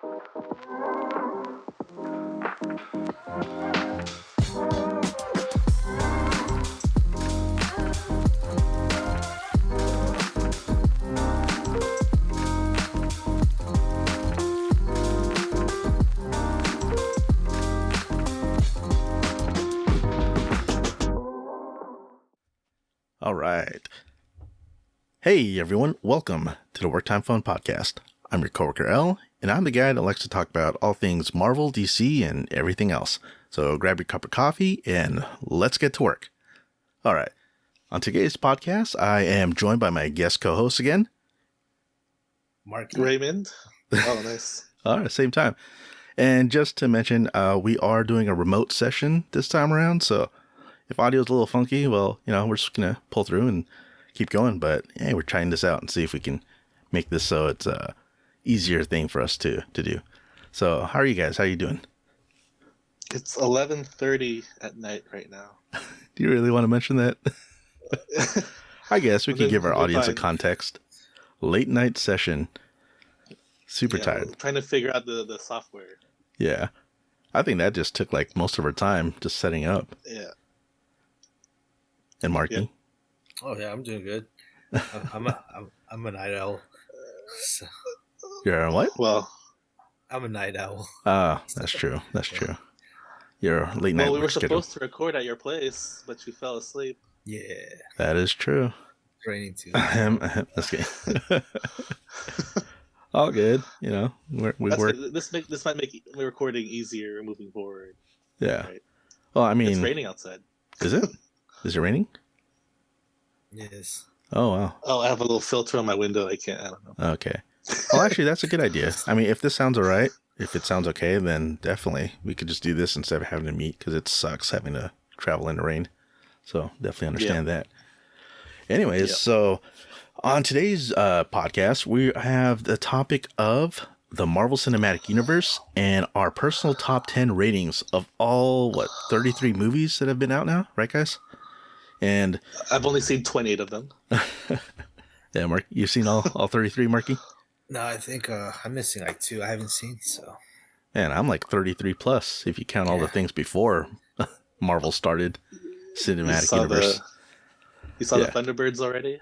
All right. Hey, everyone. Welcome to the Work Time Fun Podcast. I'm your coworker, L, and I'm the guy that likes to talk about all things Marvel, DC, and everything else. So grab your cup of coffee and let's get to work. All right. On today's podcast, I am joined by my guest co-host again, Marqui. Raymond. Oh, nice. All right, same time. And just to mention, we are doing a remote session this time around, so if audio's a little funky, well, we're just going to pull through and keep going. But, hey, we're trying this out and see if we can make this so it's a easier thing for us to do. So, how are you guys? How are you doing? It's 11:30 at night right now. Do you really want to mention that? I guess we could give our audience a context. Late night session. Super tired. Trying to figure out the software. Yeah. I think that just took like most of our time just setting up. Yeah. And Marky? Yeah. Oh yeah, I'm doing good. I'm a night owl. So, You're a what? Well, I'm a night owl. That's true. That's true. You're a late night. we were schedule. supposed to record at your place, but you fell asleep. Yeah. That is true. It's raining too. That's good. All good. We work. This might make recording easier moving forward. Yeah. Right? Well, I mean, it's raining outside. Is it? Is it raining? Yes. Oh wow. Oh, I have a little filter on my window. I don't know. Okay. Well, actually, that's a good idea. I mean, if this sounds all right, if it sounds okay, then definitely we could just do this instead of having to meet, because it sucks having to travel in the rain. So definitely understand that. Anyways, so on today's podcast, we have the topic of the Marvel Cinematic Universe and our personal top 10 ratings of all, 33 movies that have been out now, right, guys? And I've only seen 28 of them. Yeah, Mark, you've seen all 33, Marky? No, I think I'm missing like 2 I haven't seen, so. Man, I'm like 33 plus if you count all the things before Marvel started Cinematic Universe. You saw the Thunderbirds already?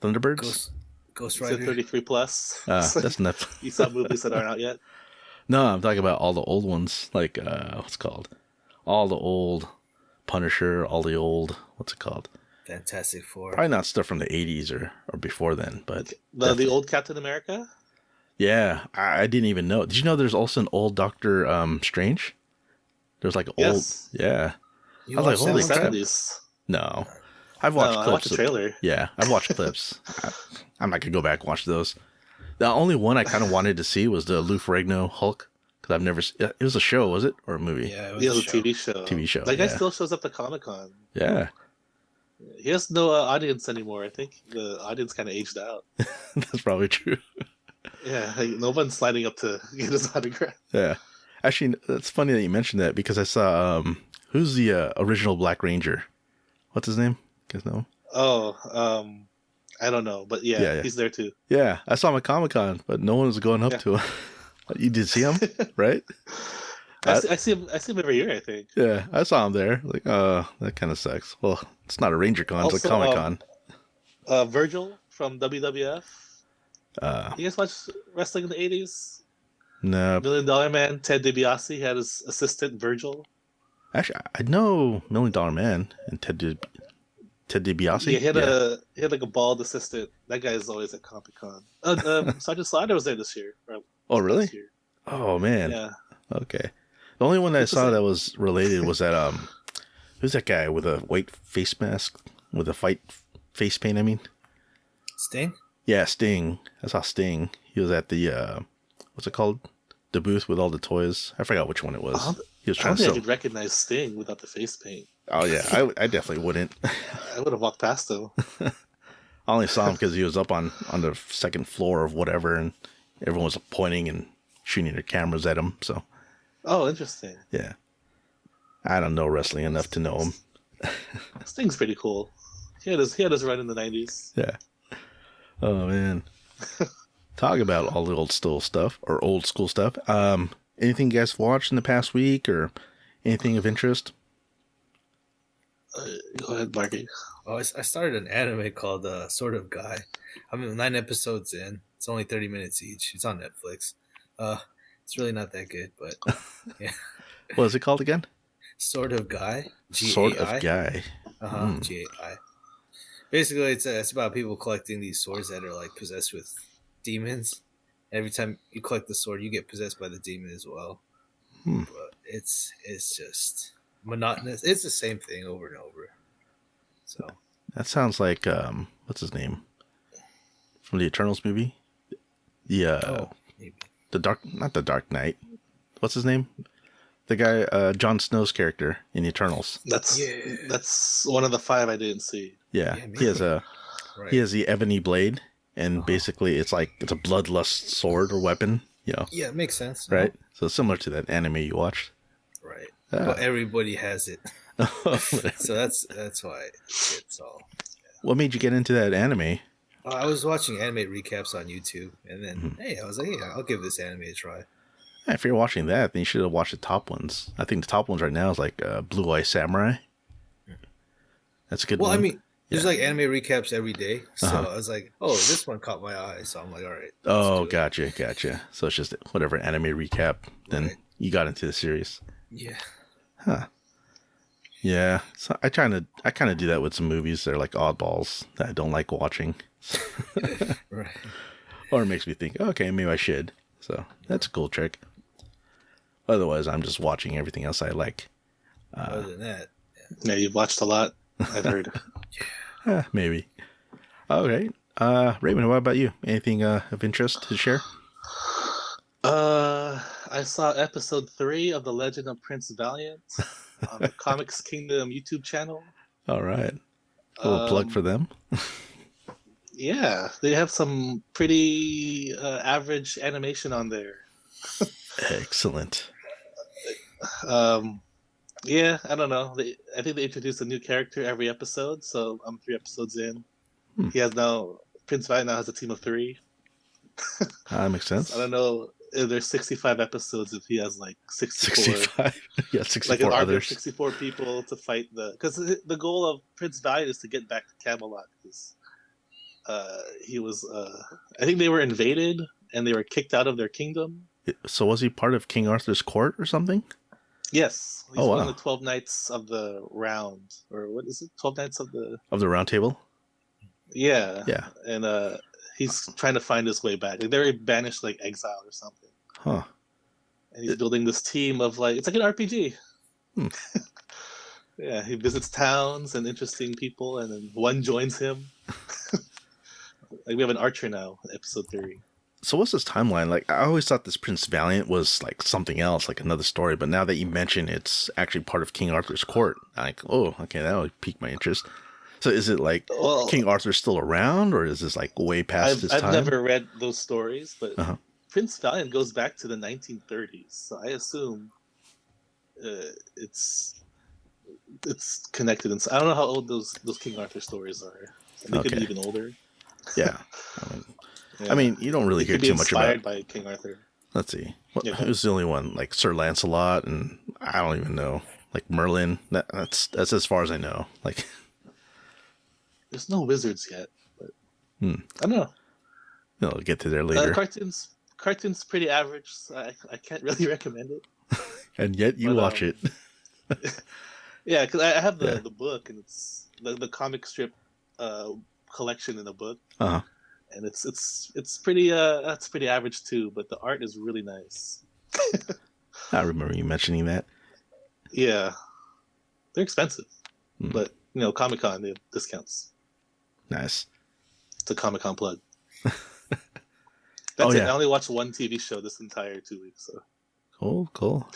Thunderbirds? Ghost Rider? 33 plus. That's enough. You saw movies that aren't out yet? No, I'm talking about all the old ones, like, what's it called? All the old Punisher, all the old, what's it called? Fantastic Four. Probably not stuff from the 80s or before then, but... The old Captain America? Yeah, I didn't even know. Did you know there's also an old Doctor Strange? There's like an old... Yeah. You I was like, holy crap. 70s. No. I've watched clips. I watched the trailer. Yeah, I've watched clips. I'm not going to go back and watch those. The only one I kind of wanted to see was the Lou Ferrigno Hulk, because I've never... It was a show, was it? Or a movie? Yeah, It was a TV show. TV show, That guy still shows up to Comic-Con. Yeah. He has no audience anymore. I think the audience kind of aged out. That's probably true. Yeah, no one's lining up to get his autograph. Yeah. Actually, it's funny that you mentioned that, because I saw... who's the original Black Ranger? What's his name? You guys know him? Oh, I don't know, but yeah, he's there too. Yeah, I saw him at Comic-Con, but no one was going up to him. You did see him, right? I see him every year, I think. Yeah, I saw him there. Like, that kind of sucks. Well, it's not a Ranger Con, it's a Comic-Con. Virgil from WWF. You guys watch wrestling in the 80s? No. $1 Million Man, Ted DiBiase had his assistant Virgil. Actually, I know $1 Million Man and Ted DiBiase. Yeah, he had like a bald assistant. That guy is always at Comic-Con. Sergeant Slaughter was there this year. Oh, really? Oh, man. Yeah. Okay. The only one that I saw that was related was that, who's that guy with a white face mask, with a face paint, I mean? Sting? Yeah, Sting. I saw Sting. He was at the, what's it called? The booth with all the toys. I forgot which one it was. He was trying I don't think I could recognize Sting without the face paint. Oh, yeah. I definitely wouldn't. I would have walked past him. I only saw him because he was up on the second floor of whatever, and everyone was pointing and shooting their cameras at him, so... Oh, interesting. Yeah. I don't know wrestling enough to know him. Sting's pretty cool. He had his run in the 90s. Yeah. Oh, man. talk about all the old school stuff. Anything you guys watched in the past week or anything of interest? Go ahead, Marky. Oh, I started an anime called Sort of Guy. I'm 9 episodes in. It's only 30 minutes each. It's on Netflix. It's really not that good, but yeah. What is it called again? Sort of Guy. G-A-I. Sort of Guy. G-A-I. Basically, it's about people collecting these swords that are like possessed with demons. Every time you collect the sword, you get possessed by the demon as well. But it's just monotonous. It's the same thing over and over. So that sounds like what's his name from the Eternals movie? The not the Dark Knight. What's his name? The guy, Jon Snow's character in the Eternals. That's one of the 5 I didn't see. Yeah, he has he has the ebony blade, and basically it's a bloodlust sword or weapon. Yeah, it makes sense. Right? So similar to that anime you watched. Right. But everybody has it. So that's why it's all. Yeah. What made you get into that anime? I was watching anime recaps on YouTube, and then I was like, "Hey, I'll give this anime a try." Yeah, if you're watching that, then you should have watched the top ones. I think the top ones right now is like Blue Eye Samurai. That's a good one. Well, I mean, there's like anime recaps every day, so I was like, "Oh, this one caught my eye," so I'm like, "All right." Oh, gotcha. So it's just whatever anime recap. Then you got into the series. Yeah. Huh. Yeah. So I kind of do that with some movies. They're like oddballs that I don't like watching. Right. Or it makes me think, okay, maybe I should. So that's a cool trick. Otherwise, I'm just watching everything else I like. Other than that, yeah, you've watched a lot. I've heard. Maybe. Okay. Raymond, what about you? Anything of interest to share? I saw episode 3 of The Legend of Prince Valiant on the Comics Kingdom YouTube channel. All right. A little plug for them. Yeah, they have some pretty average animation on there. Excellent. Yeah, I don't know. I think they introduced a new character every episode, so I'm 3 episodes in. Prince Valiant now has a team of 3. That makes sense. I don't know if there's 65 episodes if he has like 64. 65? Yeah, 64 like an army others. of 64 people to fight because the goal of Prince Valiant is to get back to Camelot because he was I think they were invaded and they were kicked out of their kingdom. So was he part of King Arthur's court or something? Yes. He's one of the 12 Knights of the Round, or what is it? 12 Knights of the Round Table? Yeah. Yeah. And he's trying to find his way back. Like they're banished like exile or something. Huh. And he's building this team of it's like an RPG. Yeah, he visits towns and interesting people, and then one joins him. Like we have an archer now, episode 3. So what's this timeline? Like I always thought this Prince Valiant was like something else, like another story. But now that you mention it's actually part of King Arthur's court, I'm like, oh, okay, that would pique my interest. So is it like King Arthur's still around, or is this like way past his time? I've never read those stories, but Prince Valiant goes back to the 1930s, so I assume it's connected. And I don't know how old those King Arthur stories are. They could be even older. Yeah. I mean, you don't really hear too much about. Inspired by King Arthur. Let's see. Who's the only one? Like Sir Lancelot, and I don't even know. Like Merlin. That's as far as I know. Like, there's no wizards yet. But I don't know. We'll get to there later. Cartoon's pretty average. So I can't really recommend it. And yet you watch it. Yeah, because I have the book, and it's the comic strip collection in the book. And it's pretty that's pretty average too, but the art is really nice. I remember you mentioning that. Yeah, they're expensive, but Comic-Con, they have discounts. Nice. It's a Comic-Con plug. That's it. I only watched one TV show this entire 2 weeks. So cool.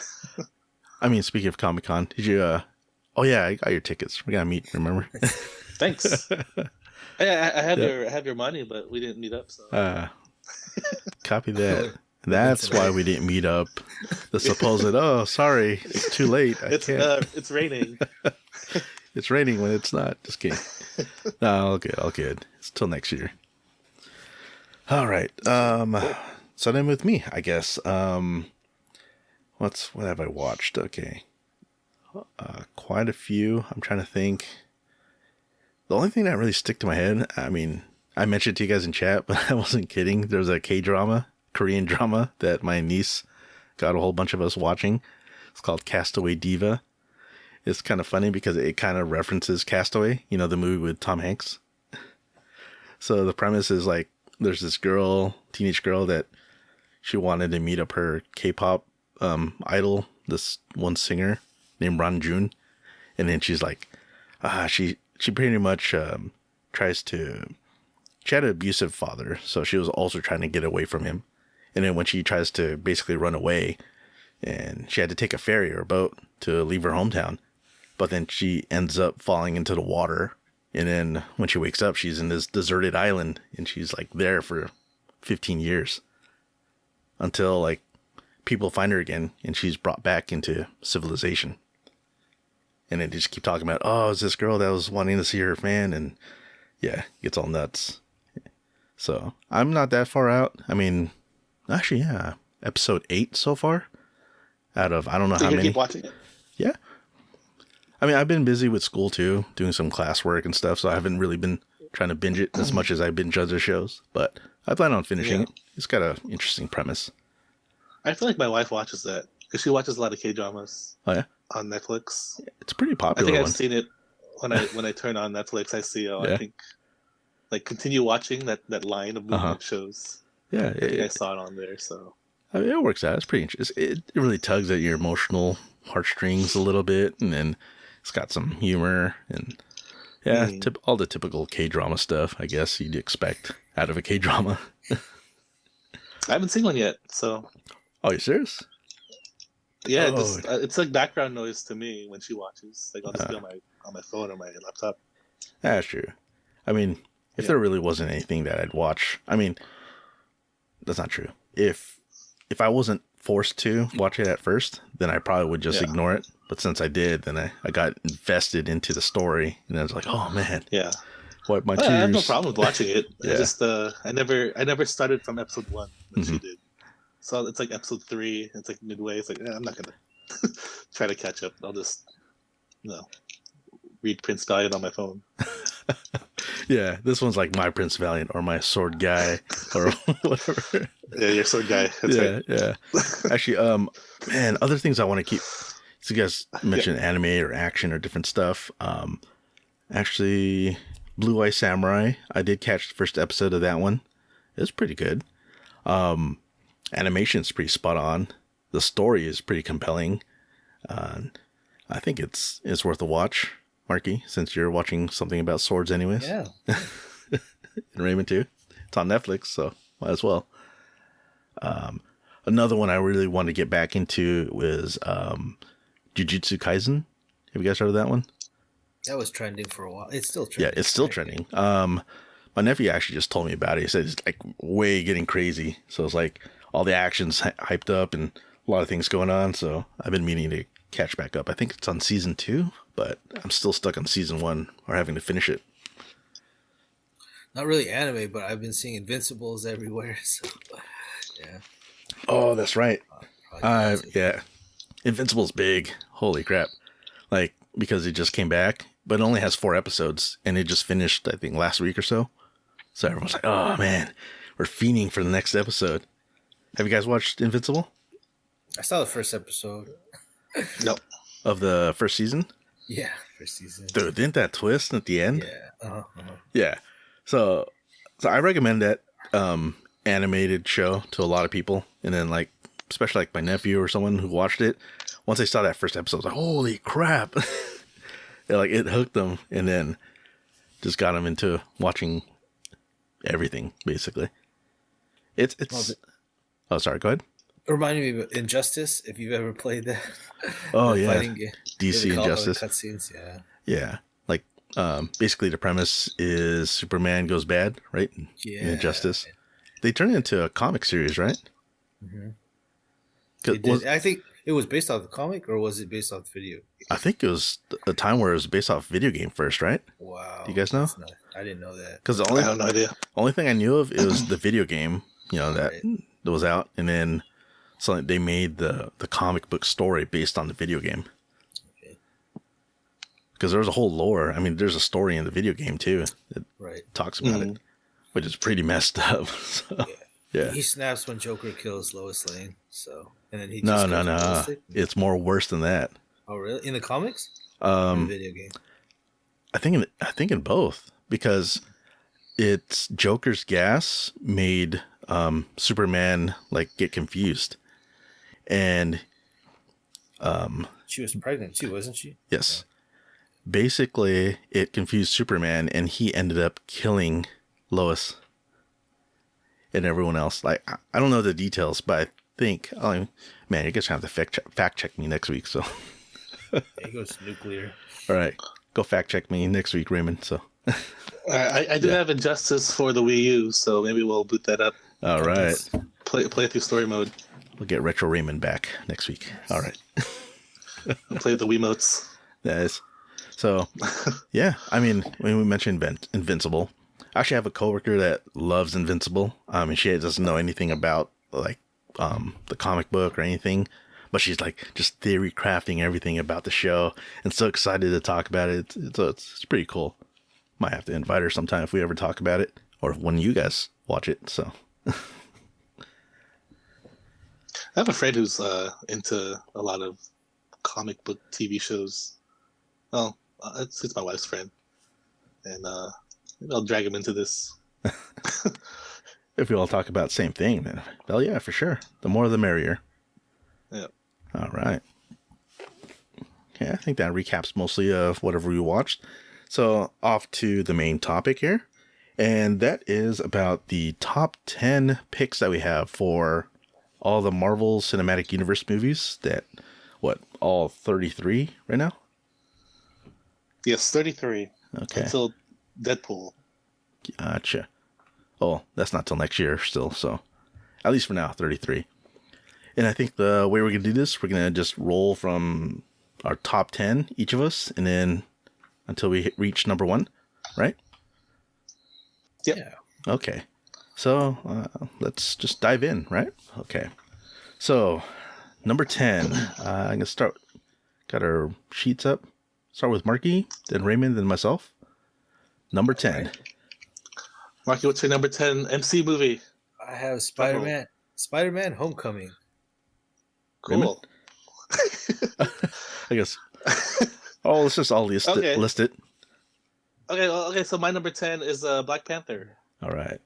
I mean, speaking of Comic-Con, did you? I got your tickets. We gotta meet. Remember? Thanks. I have your money, but we didn't meet up. So copy that. That's why we didn't meet up. The supposed sorry, it's too late. It's raining. It's raining when it's not. Just kidding. No, all good. It's till next year. All right. So then with me, I guess. What have I watched? Okay. Quite a few. I'm trying to think. The only thing that really stuck to my head, I mean, I mentioned to you guys in chat, but I wasn't kidding. There was a Korean drama that my niece got a whole bunch of us watching. It's called Castaway Diva. It's kind of funny because it kind of references Castaway, you know, the movie with Tom Hanks. So the premise is like, there's this teenage girl that she wanted to meet up her K-pop idol, this one singer named Ranjun. And then she's like, she pretty much she had an abusive father. So she was also trying to get away from him. And then when she tries to basically run away, and she had to take a ferry or a boat to leave her hometown. But then she ends up falling into the water. And then when she wakes up, she's in this deserted island. And she's like there for 15 years. Until like people find her again. And she's brought back into civilization. And then they just keep talking about, oh, it's this girl that was wanting to see her fan. And yeah, it gets all nuts. So I'm not that far out. I mean, actually, yeah. Episode 8 so far. Out of, I don't know how many. Keep watching it? Yeah. I mean, I've been busy with school too, doing some classwork and stuff, so I haven't really been trying to binge it as much as I binge other shows, but I plan on finishing it. It's got an interesting premise. I feel like my wife watches that, because she watches a lot of K-dramas. Oh, yeah? On Netflix. It's a pretty popular I think I've seen it when I turn on Netflix. I see, I think, like, continue watching that line of movement shows. Yeah. I saw it on there, so. I mean, it works out. It's pretty interesting. It really tugs at your emotional heartstrings a little bit, and then it's got some humor and all the typical K-drama stuff, I guess you'd expect out of a K-drama. I haven't seen one yet, so. Oh, you serious? Yeah, it's like background noise to me when she watches. Like I'll just be on my phone or my laptop. That's true. I mean, if there really wasn't anything that I'd watch, I mean, that's not true. If I wasn't forced to watch it at first, then I probably would just ignore it. But since I did, then I got invested into the story, and I was like, "Oh man, wipe my tears." I have no problem with watching it. I just I never started from episode 1 when she did. So it's like episode 3. It's like midway. It's like I'm not gonna try to catch up. I'll just read Prince Valiant on my phone. Yeah, this one's like My Prince Valiant or My Sword Guy or whatever. Yeah, your sword guy. That's right. Yeah. Actually, man, other things I want to keep. So you guys mentioned anime or action or different stuff. Actually, Blue Eye Samurai. I did catch the first episode of that one. It was pretty good. Animation's pretty spot on. The story is pretty compelling. I think it's worth a watch, Marky, since you're watching something about swords anyways. Yeah. And Raymond too. It's on Netflix, so might as well. Another one I really wanted to get back into was Jujutsu Kaisen. Have you guys heard of that one? That was trending for a while. It's still trending. Yeah, it's still trending. My nephew actually just told me about it. He said it's like way getting crazy. So it's like all the action's hyped up and a lot of things going on. So I've been meaning to catch back up. I think it's on season 2, but I'm still stuck on season 1 or having to finish it. Not really anime, but I've been seeing Invincibles everywhere. So, yeah. Oh, that's right. Yeah. Invincible's big. Holy crap. Like, because it just came back, but it only has 4 episodes, and it just finished, I think, last week or so. So everyone's like, oh, man, we're fiending for the next episode. Have you guys watched Invincible? I saw the first episode. No. Of the first season? Yeah, first season. Dude, didn't that twist at the end? Yeah. Yeah. So I recommend that animated show to a lot of people. And then, like, especially like my nephew or someone who watched it, once they saw that first episode, I was like, holy crap. It hooked them and then just got them into watching everything, basically. It's oh, sorry, go ahead. It reminded me of Injustice, if you've ever played that. Oh, yeah. Fighting game. DC Injustice. Cutscenes, yeah. Yeah. Like, basically the premise is Superman goes bad, right? Yeah. In Injustice. They turned it into a comic series, right? Mm-hmm. I think it was based off the comic, or was it based off the video? I think it was a time where it was based off video game first, right? Wow. Do you guys know? I didn't know that. Because I have no idea. Only thing I knew of is the video game, that was out, and then they made the comic book story based on the video game. Because there's a whole lore. I mean, there's a story in the video game too that talks about it, which is pretty messed up. So, yeah. He snaps when Joker kills Lois Lane. So, and then he no. It's more worse than that. Oh, really? In the comics? Or in the video game? I think in both, because it's Joker's gas made Superman get confused, and she was pregnant too, wasn't she? Yes. Yeah. Basically, it confused Superman, and he ended up killing Lois and everyone else. I don't know the details, but I think, man, you're going to have to fact check me next week. So he goes nuclear. All right, go fact check me next week, Raymond. So I do have Injustice for the Wii U, so maybe we'll boot that up. All right, play through story mode. We'll get Retro Raymond back next week. All right, I'll play the Wiimotes. Nice. So, yeah, I mean, when we mentioned Invincible, I actually have a coworker that loves Invincible. And she doesn't know anything about the comic book or anything, but she's just theory crafting everything about the show and so excited to talk about it. It's pretty cool. Might have to invite her sometime if we ever talk about it, or when you guys watch it. So, I have a friend who's into a lot of comic book TV shows. Well, it's my wife's friend, and maybe I'll drag him into this. If we all talk about the same thing, then well, yeah, for sure. The more, the merrier. Yeah. All right. Okay, I think that recaps mostly of whatever we watched. So off to the main topic here, and that is about the top 10 picks that we have for all the Marvel Cinematic Universe movies. All 33 right now? Yes, 33. Okay. Until Deadpool. Gotcha. Oh, that's not till next year still, so at least for now, 33. And I think the way we're going to do this, we're going to just roll from our top 10, each of us, and then until we reach number 1, right? Yep. Yeah. Okay. So let's just dive in, right? Okay. So number 10, I'm going to start. Got our sheets up. Start with Marqui, then Raymond, then myself. Number 10. Right. Marqui, what's your number 10 MC movie? I have Spider-Man. Spider-Man Homecoming. Cool. I guess. Oh, let's just all list it. Okay, so my number 10 is Black Panther. All right.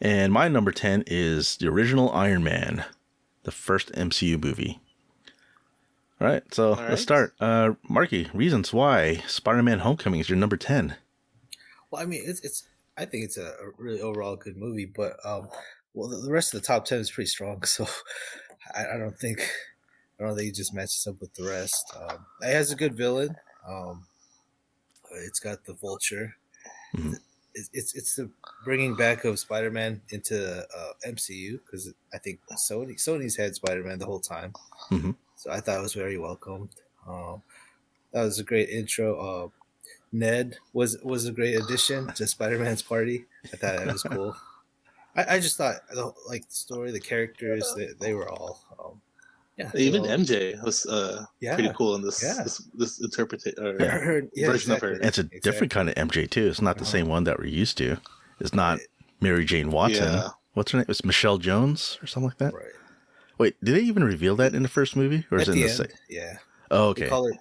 And my number 10 is the original Iron Man, the first MCU movie. All right, so let's start. Marqui, reasons why Spider-Man Homecoming is your number 10. Well, I mean, I think it's a really overall good movie, but the rest of the top 10 is pretty strong, so I don't think it just matches up with the rest. It has a good villain. It's got the Vulture. Mm-hmm. It's the bringing back of Spider-Man into MCU, because I think Sony's had Spider-Man the whole time. Mm-hmm. So I thought it was very welcomed. That was a great intro. Ned was a great addition to Spider-Man's party. I thought that was cool. I just thought the story, the characters, they were all Even MJ was pretty cool in this version of her. And it's a different kind of MJ too. It's not the same one that we're used to. It's not Mary Jane Watson. Yeah. What's her name? It's Michelle Jones or something like that. Right. Wait, did they even reveal that in the first movie, or is it in the second? Yeah. Oh, okay. They call it,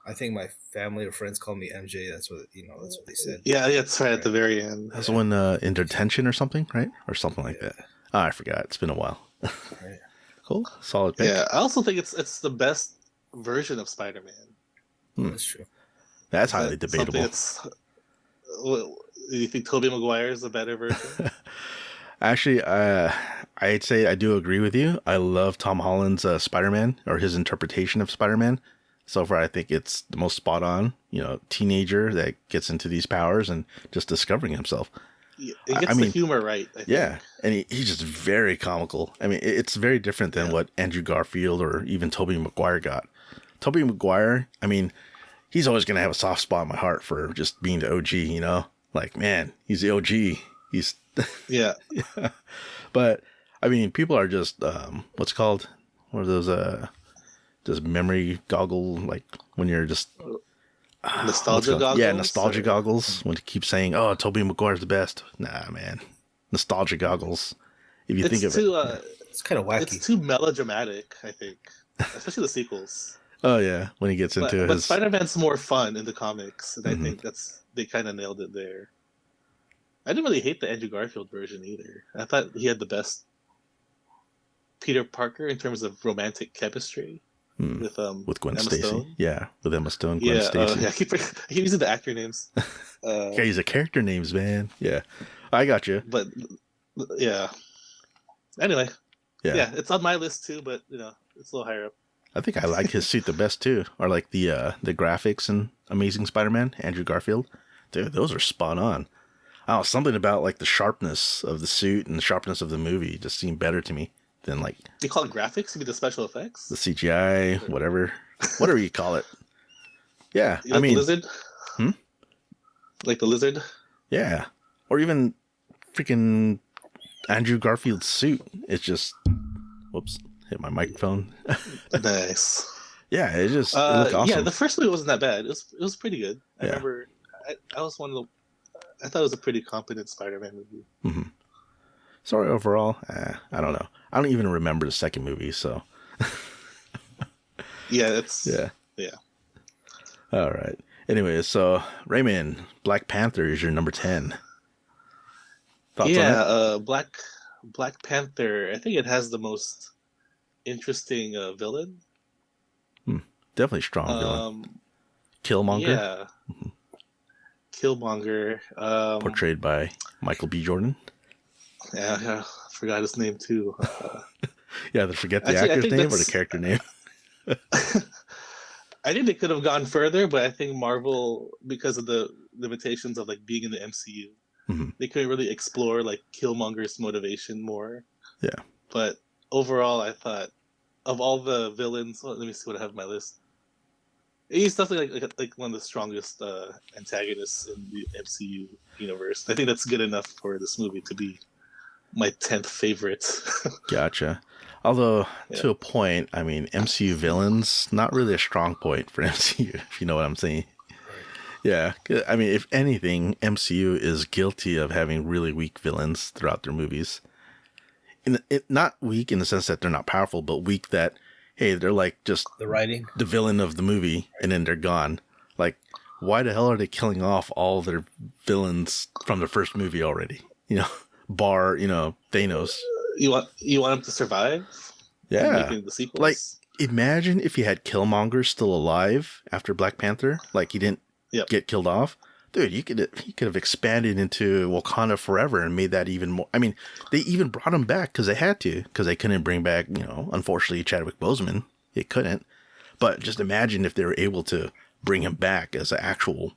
I think my family or friends call me MJ. That's what they said. Yeah, that's right at the very end. That's when in detention or something, right? Or something like that. Oh, I forgot. It's been a while. Right. Cool. Solid pick. Yeah, I also think it's the best version of Spider-Man. That's true. That's highly debatable. Do you think Tobey Maguire is a better version? Actually, I'd say I do agree with you. I love Tom Holland's Spider-Man, or his interpretation of Spider-Man. So far, I think it's the most spot on. Teenager that gets into these powers and just discovering himself. It gets the humor right. I think. Yeah, and he's just very comical. I mean, it's very different than what Andrew Garfield or even Tobey Maguire got. Tobey Maguire, I mean, he's always going to have a soft spot in my heart for just being the OG, you know? Like, man, he's the OG. He's... Yeah. Yeah. But, I mean, people are just, what's it called? What are those, just memory goggle, like, when you're just... nostalgia goggles? Yeah, nostalgia goggles. When you keep saying, oh, Tobey Maguire's the best. Nah, man. Nostalgia goggles. If you think of it. It's kind of wacky. It's too melodramatic, I think. Especially the sequels. Oh, yeah. When he gets into But Spider-Man's more fun in the comics, and I think they kind of nailed it there. I didn't really hate the Andrew Garfield version either. I thought he had the best Peter Parker in terms of romantic chemistry with Gwen Emma Stacy. Stone. Yeah, with Emma Stone, Gwen Stacy. I keep using the actor names. Yeah, he's a character names, man. Yeah, I got you. But yeah. Anyway, yeah, it's on my list too, but it's a little higher up. I think I like his suit the best too, or like the graphics in Amazing Spider-Man, Andrew Garfield. Dude, those are spot on. Oh, something about like the sharpness of the suit and the sharpness of the movie just seemed better to me than like... You call it graphics? You mean the special effects? The CGI, whatever you call it. Yeah, I mean... the lizard? Like the lizard? Yeah. Or even freaking Andrew Garfield's suit. It's just... Whoops, hit my microphone. Nice. Yeah, it looked awesome. Yeah, the first movie wasn't that bad. It was pretty good. I remember... I was one of the... I thought it was a pretty competent Spider-Man movie. Mm-hmm. Sorry, overall, I don't know. I don't even remember the second movie, so... Yeah. All right. Anyway, so Raymond, Black Panther is your number 10. Thoughts on it? Black Panther. I think it has the most interesting villain. Definitely strong villain. Killmonger. Yeah. Mm-hmm. Killmonger. Portrayed by Michael B. Jordan. Yeah, I forgot his name too. Yeah, forget the actor's name or the character name. I think they could have gone further, but I think Marvel, because of the limitations of like being in the MCU, they couldn't really explore like Killmonger's motivation more. Yeah. But overall, I thought of all the villains, let me see what I have on my list. He's definitely like one of the strongest antagonists in the MCU universe. I think that's good enough for this movie to be my 10th favorite. Gotcha. Although, to a point, I mean, MCU villains, not really a strong point for MCU, if you know what I'm saying. Yeah. I mean, if anything, MCU is guilty of having really weak villains throughout their movies. Not weak in the sense that they're not powerful, but weak that, hey, they're like just the writing, the villain of the movie, and then they're gone. Like, why the hell are they killing off all their villains from the first movie already? Bar, Thanos. You want them to survive? Yeah. Making the sequels? Like, imagine if you had Killmonger still alive after Black Panther. Like, he didn't get killed off. Dude, he could have expanded into Wakanda forever and made that even more. I mean, they even brought him back because they had to, because they couldn't bring back, unfortunately, Chadwick Boseman. They couldn't. But just imagine if they were able to bring him back as an actual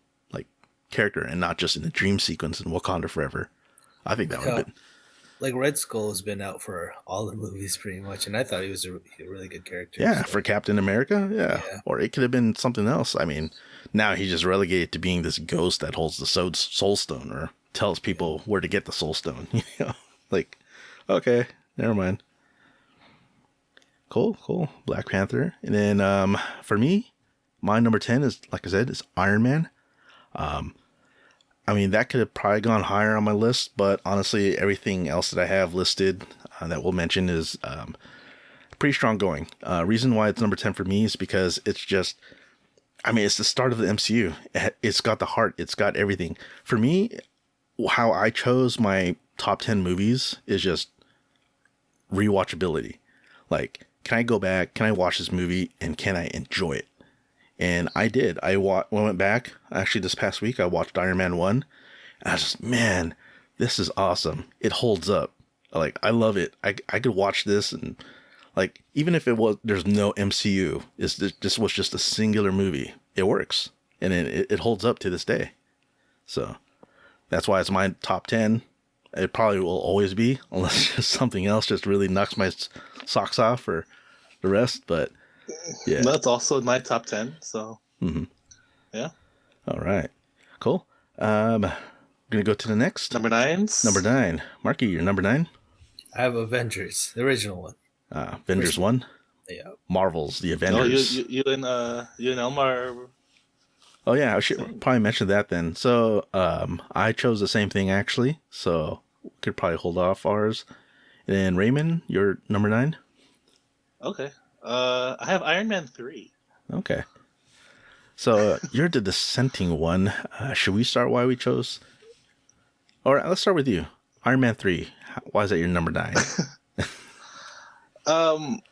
character and not just in the dream sequence in Wakanda forever. I think that would have been... Like, Red Skull has been out for all the movies pretty much, and I thought he was a really good character. Yeah, for Captain America, yeah. Or it could have been something else. I mean, now he's just relegated to being this ghost that holds the Soul Stone or tells people where to get the Soul Stone. Like, okay, never mind. Cool. Black Panther. And then for me, my number 10 is, like I said, is Iron Man. I mean, that could have probably gone higher on my list, but honestly, everything else that I have listed that we'll mention is pretty strong going. Reason why it's number 10 for me is because it's just, I mean, it's the start of the MCU. It's got the heart. It's got everything. For me, how I chose my top 10 movies is just rewatchability. Like, can I go back? Can I watch this movie? And can I enjoy it? And I did. I went back. Actually, this past week, I watched Iron Man 1. And I was just, man, this is awesome. It holds up. Like, I love it. I could watch this and, like, even if there's no MCU, this was just a singular movie. It works. And it holds up to this day. So, that's why it's my top 10. It probably will always be, unless just something else just really knocks my socks off for the rest. But, yeah. That's also in my top 10, so. Mm-hmm. Yeah. All right. Cool. Gonna go to the next. Number 9. Number 9. Marky, you're number 9? I have Avengers, the original one. Avengers 1? Yeah. Marvel's The Avengers. You and Elmar. Oh yeah, I should probably mention that then. So I chose the same thing actually, so we could probably hold off ours. And then Raymond, you're number 9? Okay. I have Iron Man 3. Okay. So you're the dissenting one. Should we start why we chose? All right, let's start with you. Iron Man 3. Why is that your number 9?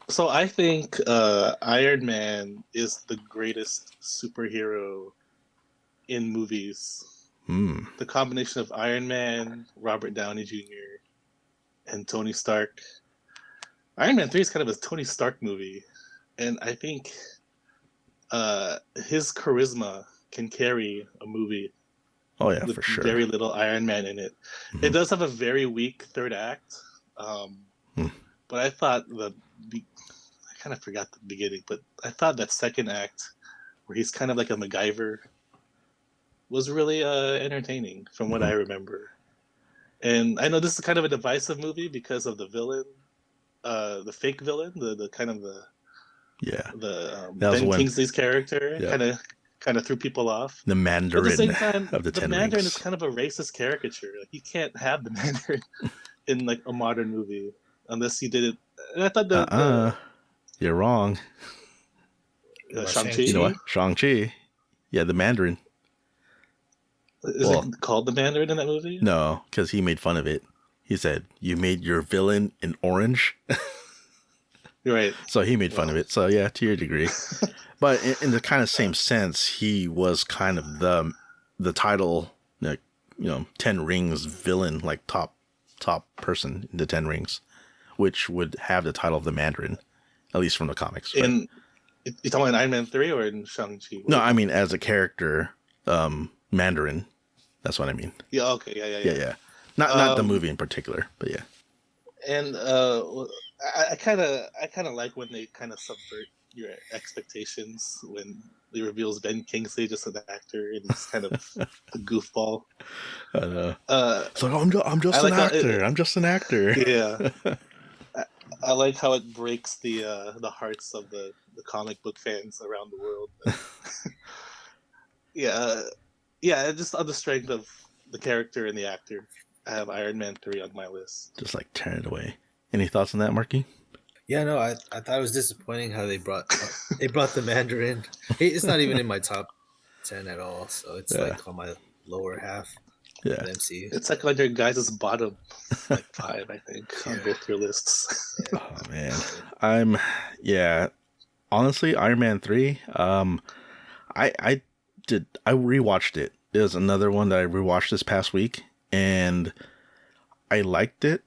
So I think Iron Man is the greatest superhero in movies. The combination of Iron Man, Robert Downey Jr., and Tony Stark. Iron Man 3 is kind of a Tony Stark movie, and I think his charisma can carry a movie. Oh yeah, with for sure. Very little Iron Man in it. Mm-hmm. It does have a very weak third act, but I thought I kind of forgot the beginning, but I thought that second act, where he's kind of like a MacGyver, was really entertaining from what I remember. And I know this is kind of a divisive movie because of the villain, the fake villain, the kind of the Ben Kingsley's character kind of threw people off. The Mandarin. But at the same time, of the Mandarin rings. is kind of a racist caricature. Like, you can't have the Mandarin in like a modern movie unless you did it. And I thought you're wrong. Shang-Chi. You know what? Shang-Chi. Yeah, the Mandarin. Is it called the Mandarin in that movie? No, because he made fun of it. He said, "You made your villain in orange." You're right. So he made fun of it. So yeah, to your degree. But in the kind of same sense, he was kind of the title, 10 Rings villain, like top person in the 10 Rings, which would have the title of the Mandarin, at least from the comics. Right? You talking about Iron Man 3 or in Shang-Chi? No, I mean as a character, Mandarin. That's what I mean. Yeah. Okay. Yeah. Not the movie in particular, but yeah. And I kind of like when they kind of subvert your expectations when he reveals Ben Kingsley just an actor and he's kind of a goofball. I know. It's like, I'm just an actor. I'm just an actor. Yeah. I like how it breaks the hearts of the comic book fans around the world. Yeah, just on the strength of the character and the actor, I have Iron Man 3 on my list. Just like tearing it away. Any thoughts on that, Marky? Yeah, no, I thought it was disappointing how they brought the Mandarin. It's not even in my top 10 at all, so it's like on my lower half. Yeah, of the MCU. It's like on your guys' bottom, like 5, I think, on both your lists. Oh man, honestly, Iron Man 3. I rewatched it. It was another one that I rewatched this past week, and I liked it,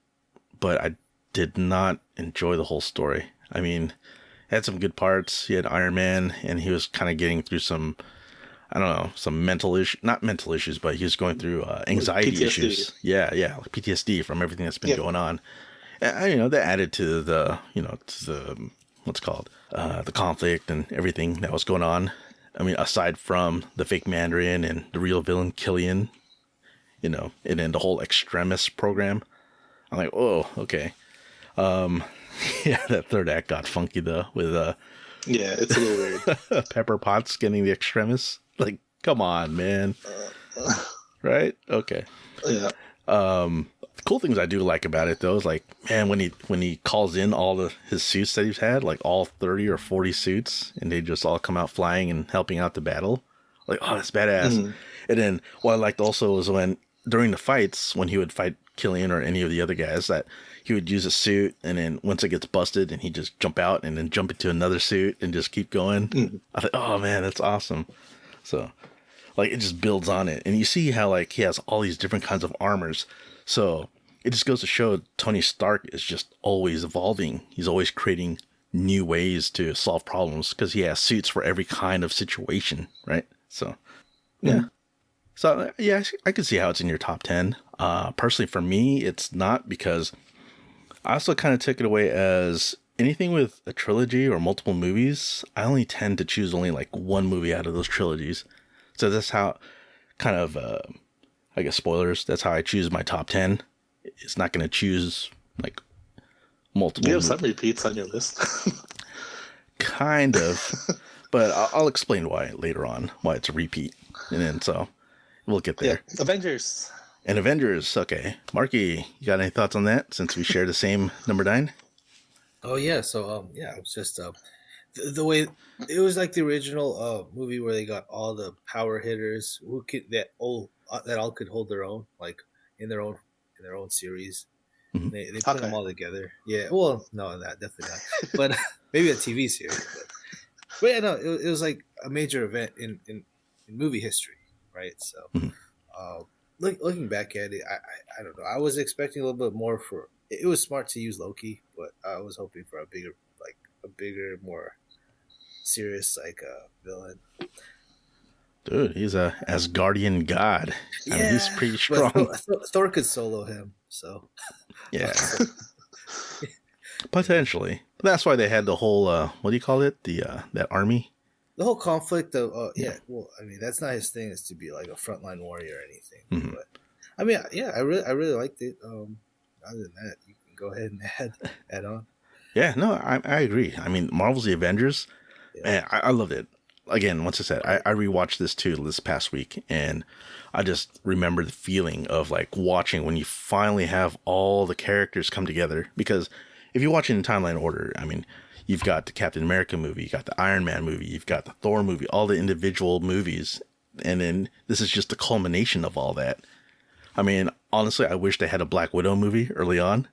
but I did not enjoy the whole story. I mean, it had some good parts. He had Iron Man, and he was kind of getting through some, I don't know, some not mental issues, but he was going through anxiety PTSD. issues. Yeah, like PTSD from everything that's been going on. And, that added to the, to the, what's it called, the conflict and everything that was going on. I mean, aside from the fake Mandarin and the real villain, Killian, and then the whole extremist program. I'm like, oh, okay. That third act got funky though with it's a little weird. Pepper Potts getting the extremists. Like, come on, man. Right? Okay. Yeah. The cool things I do like about it though is like, man, when he calls in all his suits that he's had, like all 30 or 40 suits, and they just all come out flying and helping out the battle. Like, oh, that's badass. Mm-hmm. And then what I liked also was when during the fights, when he would fight Killian or any of the other guys, that he would use a suit, and then once it gets busted, and he just jump out and then jump into another suit and just keep going. Mm-hmm. I thought, oh man, that's awesome. So, like, it just builds on it, and you see how like he has all these different kinds of armors. So it just goes to show Tony Stark is just always evolving. He's always creating new ways to solve problems because he has suits for every kind of situation, right? So, yeah. Mm-hmm. So, yeah, I could see how it's in your top 10. Personally, for me, it's not, because I also kind of took it away as anything with a trilogy or multiple movies. I only tend to choose only like one movie out of those trilogies. So that's how, kind of, I guess spoilers. That's how I choose my top 10. It's not going to choose like multiple. You have some repeats on your list. Kind of, but I'll explain why later on, why it's a repeat, and then so we'll get there. Yeah. Avengers. And Avengers. Okay, Marky, you got any thoughts on that? Since we share the same number 9. Oh yeah, so it was just the way it was like the original movie where they got all the power hitters that all could hold their own, like in their own series. Mm-hmm. They put them all together. Yeah, well, no, that definitely not. But maybe a TV series. But yeah, no, it was like a major event in movie history, right? So, looking back at it, I don't know. I was expecting a little bit more for. It was smart to use Loki, but I was hoping for a bigger, more serious villain. Dude, he's a Asgardian god. Yeah, I mean, he's pretty strong. Thor could solo him, so yeah, potentially. That's why they had the whole what do you call it? The that army. The whole conflict of well, I mean that's not his thing, is to be like a frontline warrior or anything. Mm-hmm. But I mean, yeah, I really liked it. Other than that, you can go ahead and add on. Yeah, no, I agree. I mean, Marvel's The Avengers, man, I loved it. Again, once I said, I rewatched this too this past week, and I just remember the feeling of like watching when you finally have all the characters come together. Because if you watch it in timeline order, I mean, you've got the Captain America movie, you got the Iron Man movie, you've got the Thor movie, all the individual movies, and then this is just the culmination of all that. I mean, honestly, I wish they had a Black Widow movie early on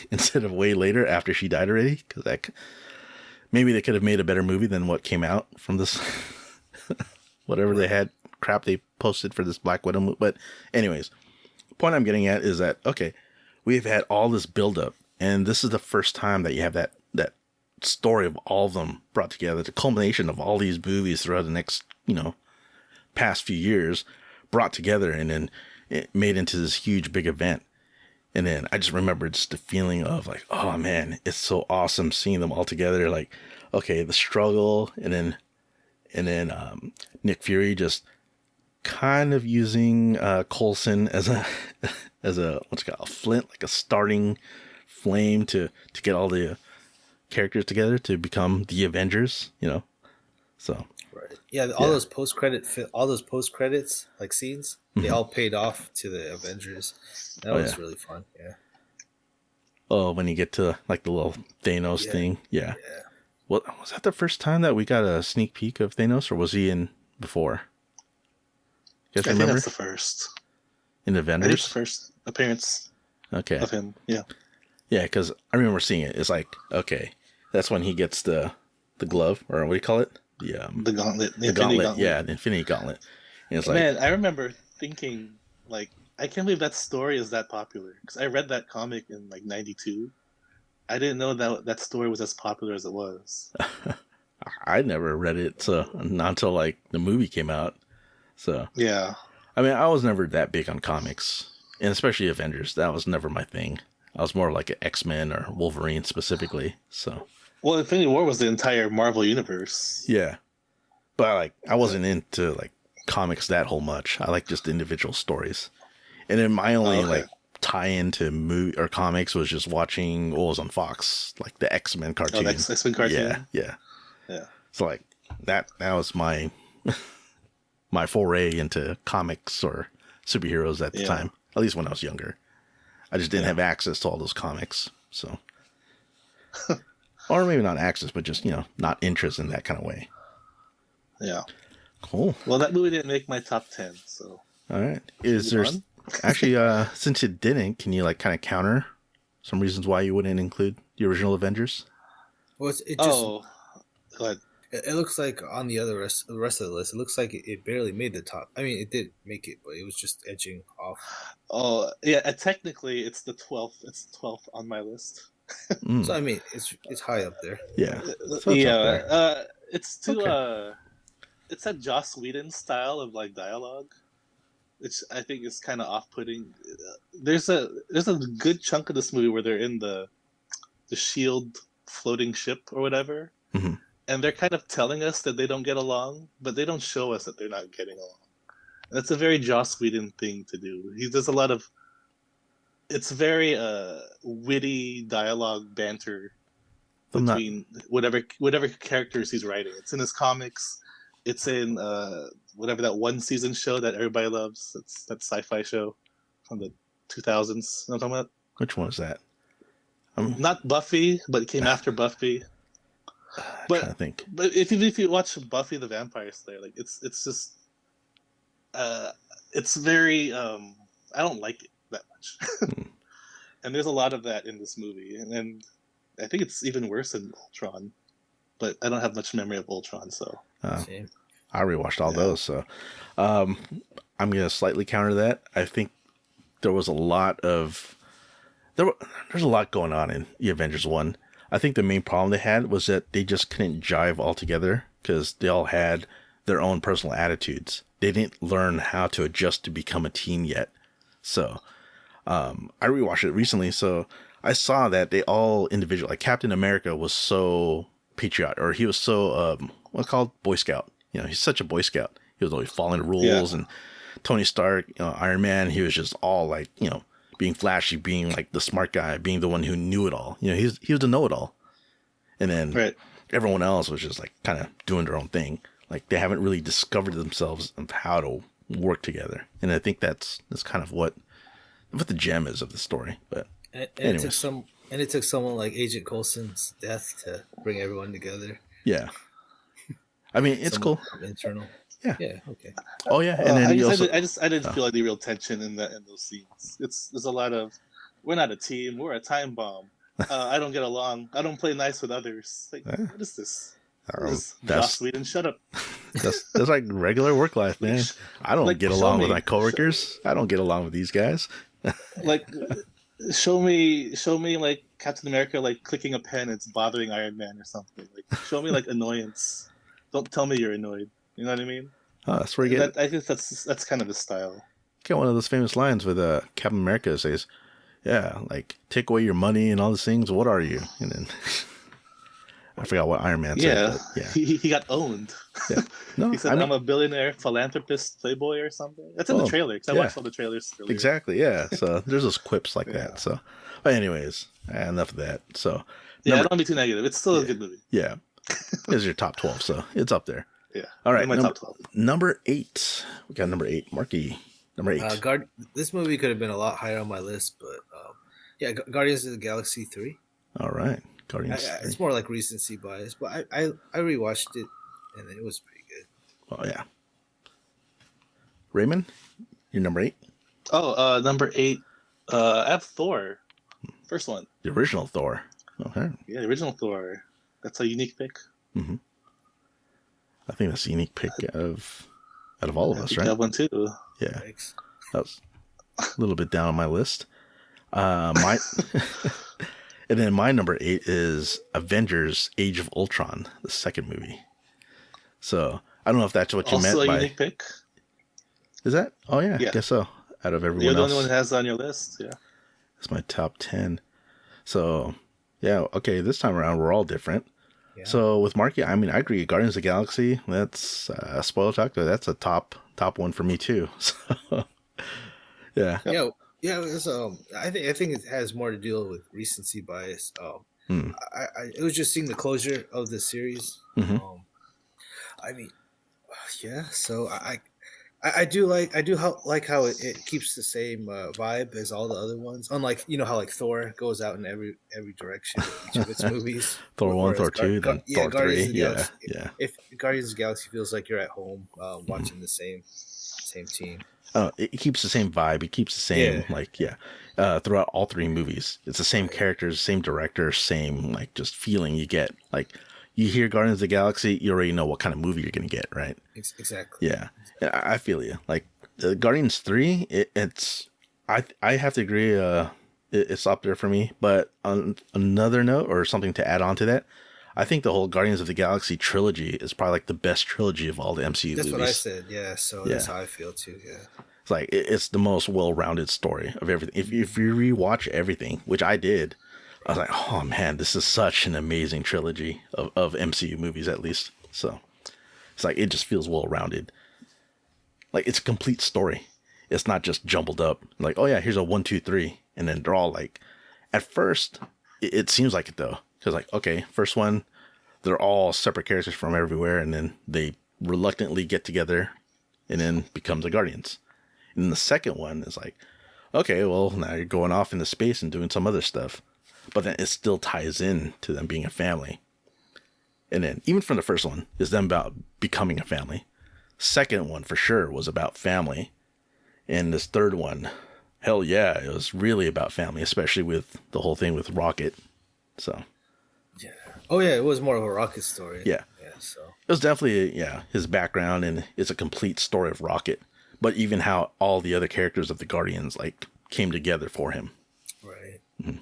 instead of way later after she died already, because that maybe they could have made a better movie than what came out from this whatever they had crap they posted for this Black Widow movie. But anyways, the point I'm getting at is that, okay, we've had all this buildup, and this is the first time that you have that story of all of them brought together, the culmination of all these movies throughout the next, past few years brought together, and then it made into this huge big event. And then I just remember just the feeling of like, oh man, it's so awesome seeing them all together. Like, okay, the struggle, and then Nick Fury just kind of using Coulson as a what's it called, a flint, like a starting flame to get all the characters together to become the Avengers. So. Right. Yeah, all those post credits like scenes, they all paid off to the Avengers. That was really fun. Yeah. Oh, when you get to like the little Thanos thing. Yeah. Well, was that the first time that we got a sneak peek of Thanos, or was he in before? You guys remember? I think that's the first. In Avengers? I think it's the first appearance of him. Yeah. Yeah, because I remember seeing it. It's like, okay, that's when he gets the glove, or what do you call it? The gauntlet. The gauntlet. Yeah, the Infinity Gauntlet. And it's like, man, I remember thinking, like, I can't believe that story is that popular. Because I read that comic in, like, 92. I didn't know that story was as popular as it was. I never read it not until, like, the movie came out. So, yeah. I mean, I was never that big on comics. And especially Avengers. That was never my thing. I was more like an X-Men or Wolverine specifically. So... Well, Infinity War was the entire Marvel universe. Yeah. But like I wasn't into like comics that whole much. I like just individual stories. And then my only like tie into movie or comics was just watching what was on Fox, like the X-Men cartoon. Oh, the X-Men cartoon. Yeah. So like that was my my foray into comics or superheroes at the time. At least when I was younger. I just didn't have access to all those comics. So or maybe not access, but just, not interest in that kind of way. Yeah. Cool. Well, that movie didn't make my top 10, so. All right. Is there... Actually, since it didn't, can you, like, kind of counter some reasons why you wouldn't include the original Avengers? Well, it just... Oh, go ahead. It looks like on the rest of the list, it looks like it barely made the top. I mean, it did make it, but it was just edging off. Oh, yeah, technically, it's the 12th. It's 12th on my list. So I mean, it's high up there. Yeah, so it's too it's that Joss Whedon style of like dialogue, which I think is kind of off-putting. There's a good chunk of this movie where they're in the Shield floating ship or whatever, and they're kind of telling us that they don't get along, but they don't show us that they're not getting along. That's a very Joss Whedon thing to do. He does a lot of. It's very witty dialogue banter between whatever characters he's writing. It's in his comics. It's in whatever that one season show that everybody loves. It's that sci-fi show from the 2000s. You know what I'm talking about? Which one is that? Not Buffy, but it came after Buffy. But I think. But if you watch Buffy the Vampire Slayer, like it's just it's very I don't like it that much. And there's a lot of that in this movie, and I think it's even worse than Ultron. But I don't have much memory of Ultron, so I rewatched all those. So I'm gonna slightly counter that. I think there was a lot of there's a lot going on in the Avengers 1. I think the main problem they had was that they just couldn't jive all together because they all had their own personal attitudes. They didn't learn how to adjust to become a team yet. So I rewatched it recently, so I saw that they all individual, like Captain America was so patriotic, or he was so what's called Boy Scout. You know, he's such a Boy Scout. He was always following the rules, and Tony Stark, Iron Man, he was just all like, being flashy, being like the smart guy, being the one who knew it all. He was the know-it-all. And then everyone else was just like kind of doing their own thing. Like they haven't really discovered themselves of how to work together. And I think that's kind of what the gem is of the story. But it took someone like Agent Coulson's death to bring everyone together. Yeah. I mean, it's cool. Internal. Yeah. Yeah. Okay. Oh yeah, and then I didn't feel like the real tension in those scenes. There's a lot of we're not a team, we're a time bomb. I don't get along. I don't play nice with others. Like, what is this? Joss Whedon, shut up. That's like regular work life, man. I don't get along with my coworkers. I don't get along with these guys. Like, show me like Captain America like clicking a pen. It's bothering Iron Man or something. Like, show me like annoyance. Don't tell me you're annoyed. You know what I mean? Oh, that's where you get. I think that's kind of the style. Get one of those famous lines with Captain America says, "Yeah, like take away your money and all these things. What are you?" And then I forgot what Iron Man said. Yeah, he got owned. Yeah. No, he said, "I'm a billionaire philanthropist playboy" or something. That's in the trailer. Because I watched all the trailers earlier. Exactly. Yeah. So there's those quips like that. So, but anyways, enough of that. So don't be too negative. It's still a good movie. Yeah, this is your top 12, so it's up there. Yeah. All right. My top 12. Number 8. We got number 8. Marqui. Number 8. This movie could have been a lot higher on my list, but Guardians of the Galaxy 3. All right. Guardians. It's more like recency bias, but I rewatched it and it was pretty good. Oh yeah. Raymond, you're number 8. Oh, number 8. I have Thor. First one. The original Thor. Okay. Yeah, the original Thor. That's a unique pick. Mm-hmm. I think that's a unique pick out of all of us, right? I have one too. Yeah. Thanks. That was a little bit down on my list. My and then my number 8 is Avengers: Age of Ultron, the second movie. So I don't know if that's what you meant by. Also a unique pick. Is that? Oh yeah, I guess so. Out of everyone else, you're the only one who has it on your list. Yeah. It's my top 10. So yeah, okay. This time around, we're all different. Yeah. So with Marqui, I mean, I agree. Guardians of the Galaxy, that's spoiler talk. That's a top one for me too. So yeah. I think it has more to do with recency bias. It was just seeing the closure of the series. Mm-hmm. I mean, yeah. So I do like how it keeps the same vibe as all the other ones. Unlike how like Thor goes out in every direction in each of its movies. Thor 1, Thor 2, then Thor 3. Yeah. If Guardians of the Galaxy feels like you're at home watching the same team. It keeps the same vibe. It keeps the same throughout all 3 movies. It's the same characters, same director, same like just feeling you get. Like you hear Guardians of the Galaxy, you already know what kind of movie you're gonna get, right? Exactly. Yeah, I feel you. Like Guardians 3, it's I have to agree. It's up there for me. But on another note, or something to add on to that, I think the whole Guardians of the Galaxy trilogy is probably like the best trilogy of all the MCU movies. That's what I said. Yeah, so that's how I feel too. Yeah, it's like it's the most well-rounded story of everything. If you rewatch everything, which I did, I was like, oh man, this is such an amazing trilogy of MCU movies, at least. So it's like it just feels well-rounded. like it's a complete story. It's not just jumbled up. Like, oh yeah, here's a 1, 2, 3, and then they're all like. At first, it seems like it though, because like okay, first one, they're all separate characters from everywhere, and then they reluctantly get together, and then become the Guardians. And then the second one is like, okay, well now you're going off into space and doing some other stuff, but then it still ties in to them being a family. And then even from the first one is them about becoming a family. Second one for sure was about family, and this third one. Hell yeah, it was really about family, especially with the whole thing with Rocket. So, yeah. Oh yeah, it was more of a Rocket story. Yeah. Yeah. So it was definitely his background, and it's a complete story of Rocket. But even how all the other characters of the Guardians like came together for him. Right. Mm-hmm.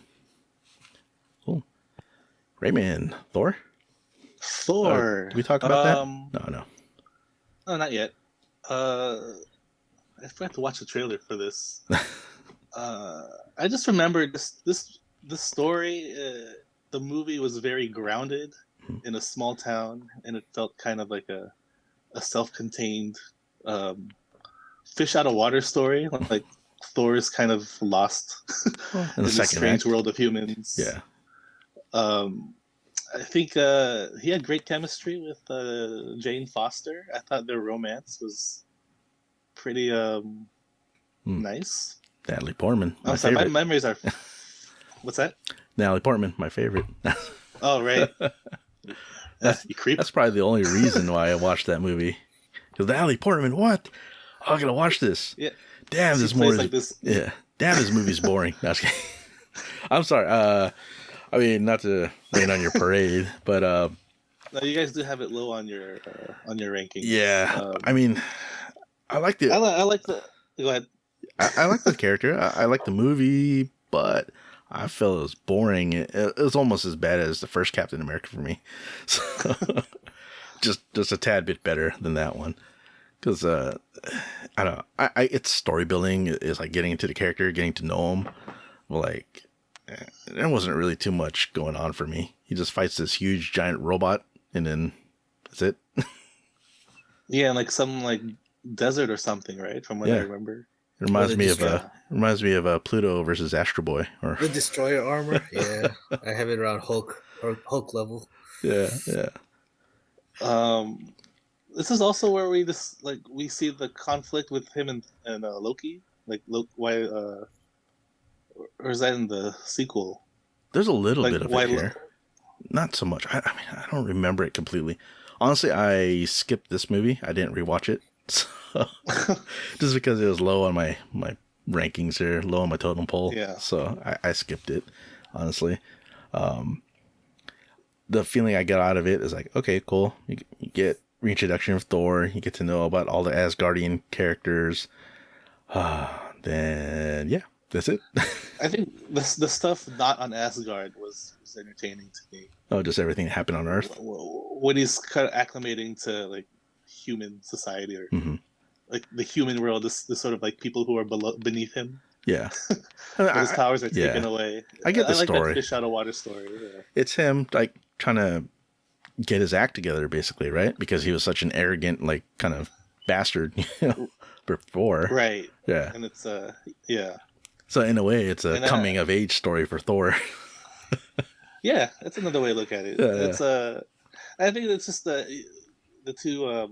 Cool. Raymond, Thor. Did we talk about that? No. No, not yet. I forgot to watch the trailer for this. I just remember this story. The movie was very grounded in a small town, and it felt kind of like a self-contained fish out of water story. Like Thor is kind of lost in the this strange world of humans. Yeah. I think he had great chemistry with Jane Foster. I thought their romance was pretty nice. Natalie Portman. I'm sorry, my memories are. What's that? Natalie Portman, my favorite. Oh, right. You creep. That's probably the only reason why I watched that movie. Because Natalie Portman, what? Oh, I gotta watch this. Yeah. Damn, this movie. Like this. Yeah. Damn, this movie's boring. No, I'm sorry. I mean, not to rain on your parade, but no, you guys do have it low on your rankings. Yeah. I mean, I like the. I like the. Go ahead. I like the character. I like the movie, but I felt it was boring. It was almost as bad as the first Captain America for me. So, just a tad bit better than that one. Because I don't know. It's story building is like getting into the character, getting to know him. Like there wasn't really too much going on for me. He just fights this huge giant robot, and then that's it. Yeah, like some like desert or something, right? From what I remember. It reminds me of Pluto versus Astro Boy, or the destroyer armor. Yeah, I have it around Hulk level. Yeah. This is also where we see the conflict with him and Loki. Like why, or is that in the sequel? There's a little bit of it here. Not so much. I mean, I don't remember it completely. Honestly, I skipped this movie. I didn't rewatch it. So, just because it was low on my rankings here, low on my totem pole. Yeah. So I skipped it, honestly. The feeling I got out of it is like, okay, cool. You get reintroduction of Thor. You get to know about all the Asgardian characters. Then, yeah, that's it. I think the stuff not on Asgard was entertaining to me. Oh, just everything that happened on Earth? When he's kind of acclimating to, like, human society or like the human world, this sort of like people who are beneath him. Yeah. His powers are taken away. I get the story. Like that fish out of water story. Yeah. It's him like trying to get his act together, basically, right? Because he was such an arrogant, like, kind of bastard, before. Right. Yeah. And it's yeah. So in a way, it's a coming of age story for Thor. Yeah, that's another way to look at it. Yeah, it's I think it's just the two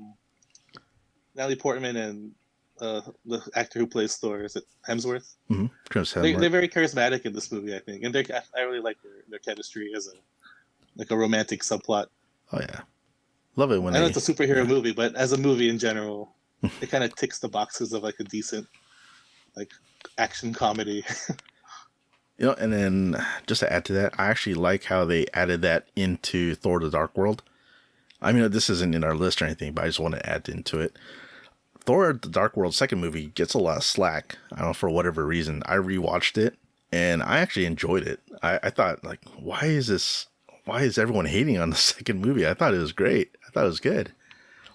Natalie Portman and the actor who plays Thor, is it Hemsworth? Mm-hmm. Chris Hemsworth. They're very charismatic in this movie, I think, and I really like their chemistry as a romantic subplot. Oh yeah, love it when I know it's a superhero movie, but as a movie in general, it kind of ticks the boxes of like a decent like action comedy. And then just to add to that, I actually like how they added that into Thor: The Dark World. I mean, this isn't in our list or anything, but I just want to add into it. Thor: The Dark World second movie gets a lot of slack. I don't know, for whatever reason. I rewatched it and I actually enjoyed it. I thought, like, why is everyone hating on the second movie? I thought it was great. I thought it was good.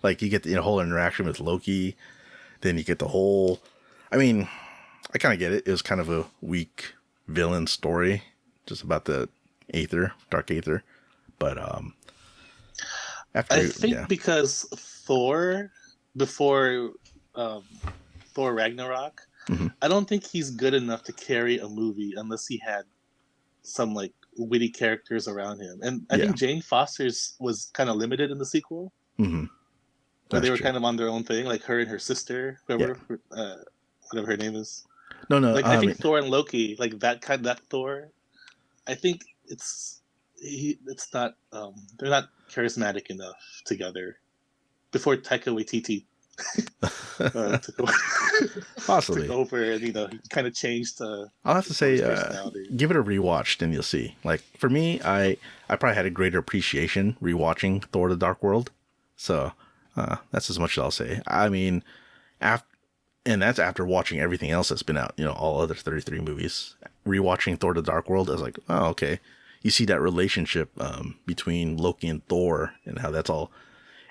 Like, you get the whole interaction with Loki, then you get the whole, I mean, I kind of get it. It was kind of a weak villain story, just about the dark aether. But I think because Thor, before Thor Ragnarok, Mm-hmm. I don't think he's good enough to carry a movie unless he had some like witty characters around him. And I think Jane Foster's was kind of limited in the sequel. Mm-hmm. Where they were kind of on their own thing, like her and her sister, whoever, whatever her name is. No. Like I think Thor and Loki, like that Thor, I think it's not they're not charismatic enough together. Before Taika Waititi possibly took over, and he kind of changed. I'll have to say, give it a rewatch, and you'll see. Like for me, I probably had a greater appreciation rewatching Thor: The Dark World. So that's as much as I'll say. I mean, and that's after watching everything else that's been out. All other 33 movies. Rewatching Thor: The Dark World, I was like, oh, okay. You see that relationship between Loki and Thor, and how that's all.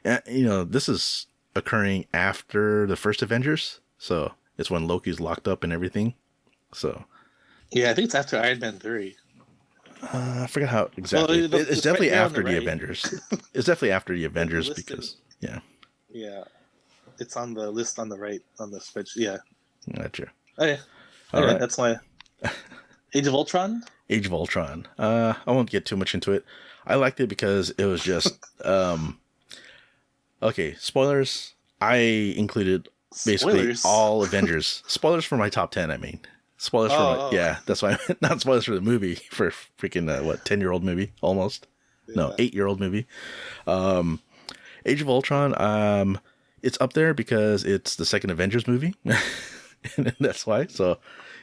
This is occurring after the first Avengers, so it's when Loki's locked up and everything. So, yeah, I think it's after Iron Man 3. I forget how exactly. Well, it's definitely after the Avengers. It's definitely after the Avengers because, yeah, it's on the list on the right on the spreadsheet. Yeah, gotcha. Oh yeah, all right. That's my Age of Ultron. Age of Ultron. I won't get too much into it. I liked it because it was just okay, spoilers. I included basically all Avengers. Spoilers for my top 10, I mean. Spoilers for my... Yeah, that's why I meant not spoilers for the movie. For freaking, 10-year-old movie, almost. Yeah. No, 8-year-old movie. Age of Ultron, it's up there because it's the second Avengers movie. And that's why. So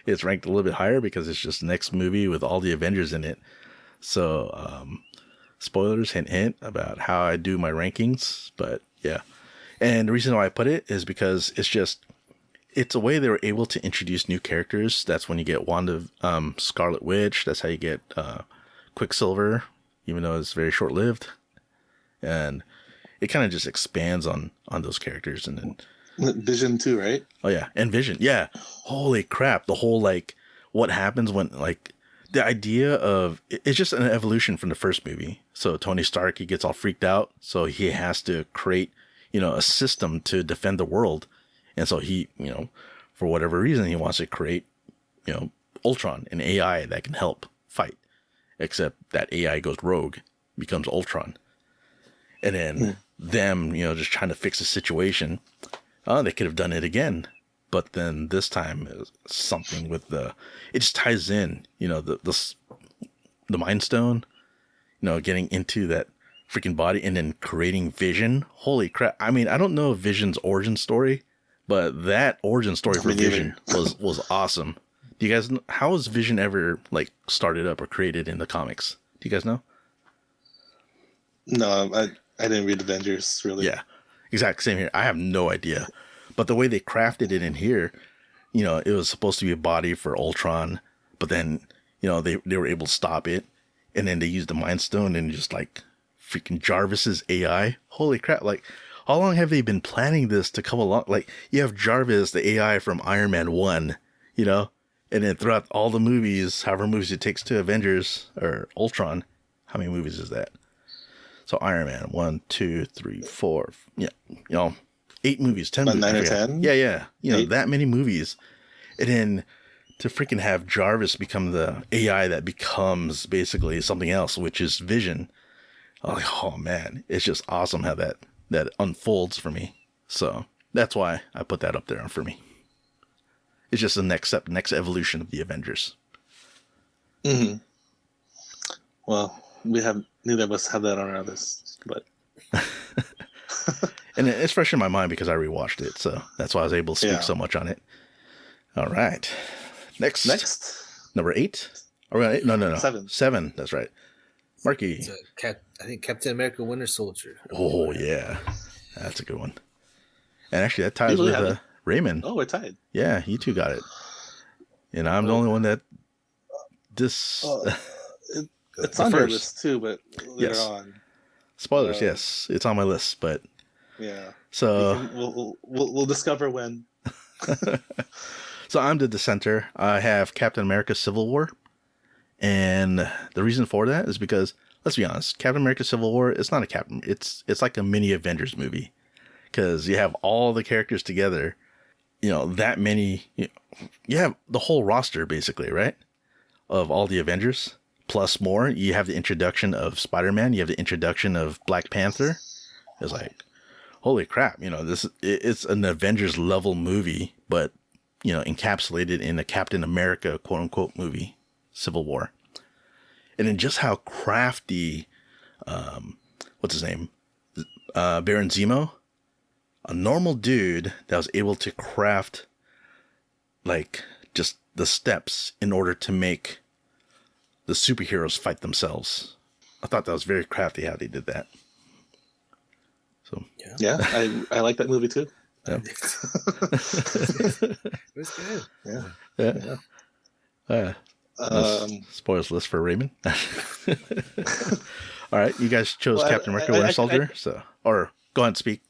it's ranked a little bit higher because it's just the next movie with all the Avengers in it. So, spoilers, hint, hint, about how I do my rankings. But yeah. And the reason why I put it is because it's a way they were able to introduce new characters. That's when you get Wanda, Scarlet Witch. That's how you get Quicksilver, even though it's very short-lived. And it kind of just expands on those characters. And then Vision too, right? Oh yeah, and Vision. Yeah. Holy crap. The whole, what happens when, the idea of it's just an evolution from the first movie. So Tony Stark, he gets all freaked out. So he has to create, a system to defend the world. And so he, for whatever reason, he wants to create, Ultron, an AI that can help fight. Except that AI goes rogue, becomes Ultron. And then them, just trying to fix the situation. They could have done it again. But then this time, something with it just ties in, the Mind Stone, getting into that freaking body and then creating Vision. Holy crap. I mean, I don't know Vision's origin story, but that origin story for Vision was awesome. Do you guys know, how was Vision ever started up or created in the comics? Do you guys know? No, I didn't read Avengers really. Yeah, exactly. Same here. I have no idea. But the way they crafted it in here, it was supposed to be a body for Ultron, but then, they were able to stop it. And then they used the Mind Stone and just freaking Jarvis's AI. Holy crap. How long have they been planning this to come along? You have Jarvis, the AI from Iron Man 1, and then throughout all the movies, however movies it takes to Avengers or Ultron, how many movies is that? So Iron Man 1, 2, 3, 4, 8 movies, 10 movies. 9 or 10? Yeah. That many movies. And then to freaking have Jarvis become the AI that becomes basically something else, which is Vision. Oh man, it's just awesome how that unfolds for me. So that's why I put that up there for me. It's just the next evolution of the Avengers. Mm-hmm. Well, neither of us have that on our list, but and it's fresh in my mind because I rewatched it, so that's why I was able to speak so much on it. All right, next number 8. Are we on 8? No. 7. That's right. Marqui. I think Captain America: Winter Soldier. Oh yeah, that's a good one. And actually, that ties with Raymond. Oh, we're tied. Yeah, you two got it. And I'm the only one that it's on your list too, but later on. Spoilers, yes, it's on my list, but yeah. So we'll discover when. So I'm the dissenter. I have Captain America: Civil War, and the reason for that is because, let's be honest, Captain America: Civil War, it's not it's like a mini Avengers movie, because you have all the characters together, that many, you have the whole roster basically, right? Of all the Avengers plus more. You have the introduction of Spider-Man. You have the introduction of Black Panther. It's like, holy crap, it's an Avengers level movie, but encapsulated in a Captain America quote unquote movie, Civil War. And then just how crafty, what's his name? Baron Zemo, a normal dude that was able to craft like just the steps in order to make the superheroes fight themselves. I thought that was very crafty how they did that. So yeah, I like that movie too. Yeah. It was good. Yeah. Spoilers list for Raymond. All right, you guys chose Captain America, Winter Soldier. Or go ahead and speak.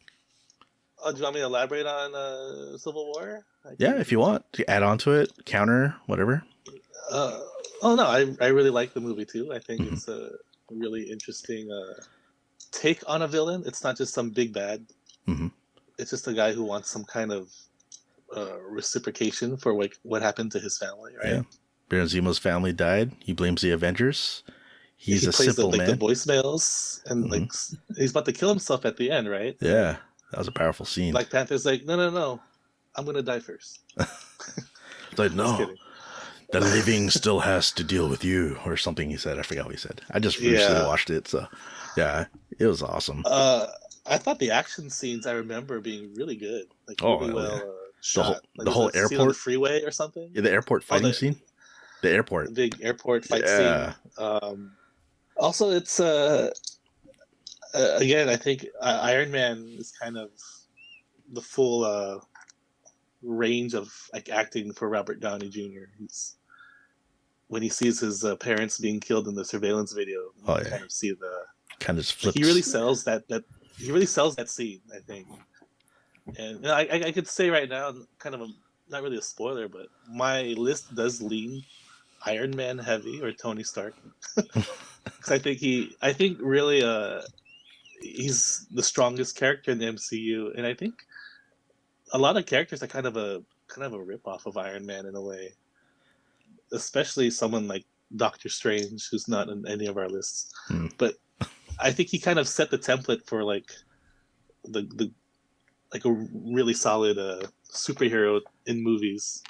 Do you want me to elaborate on Civil War? Yeah, if you want to add on to it, counter, whatever. No, I really like the movie too. I think it's a really interesting take on a villain. It's not just some big bad. Mm-hmm. It's just a guy who wants some kind of reciprocation for what happened to his family, right? Yeah. Baron Zemo's family died. He blames the Avengers. He plays simple man. The voicemails, and he's about to kill himself at the end, right? Yeah, that was a powerful scene. Black Panther's like, no, I'm gonna die first. It's like, no, the living still has to deal with you, or something he said. I forgot what he said. I just recently watched it, so yeah, it was awesome. I thought the action scenes I remember being really good, like really well shot. The whole airport, on the freeway or something. Yeah, the airport fighting scene. The airport, the big airport fight scene. Also, it's again, I think Iron Man is kind of the full range of like acting for Robert Downey Jr. When he sees his parents being killed in the surveillance video, you kind of see kind of flips. He really sells that. He really sells that scene, I think. And I could say right now, kind of not really a spoiler, but my list does lean Iron Man heavy or Tony Stark. Because I think really he's the strongest character in the MCU, and I think a lot of characters are kind of a rip off of Iron Man in a way, especially someone like Doctor Strange, who's not in any of our lists. But I think he kind of set the template for like the like a really solid superhero in movies,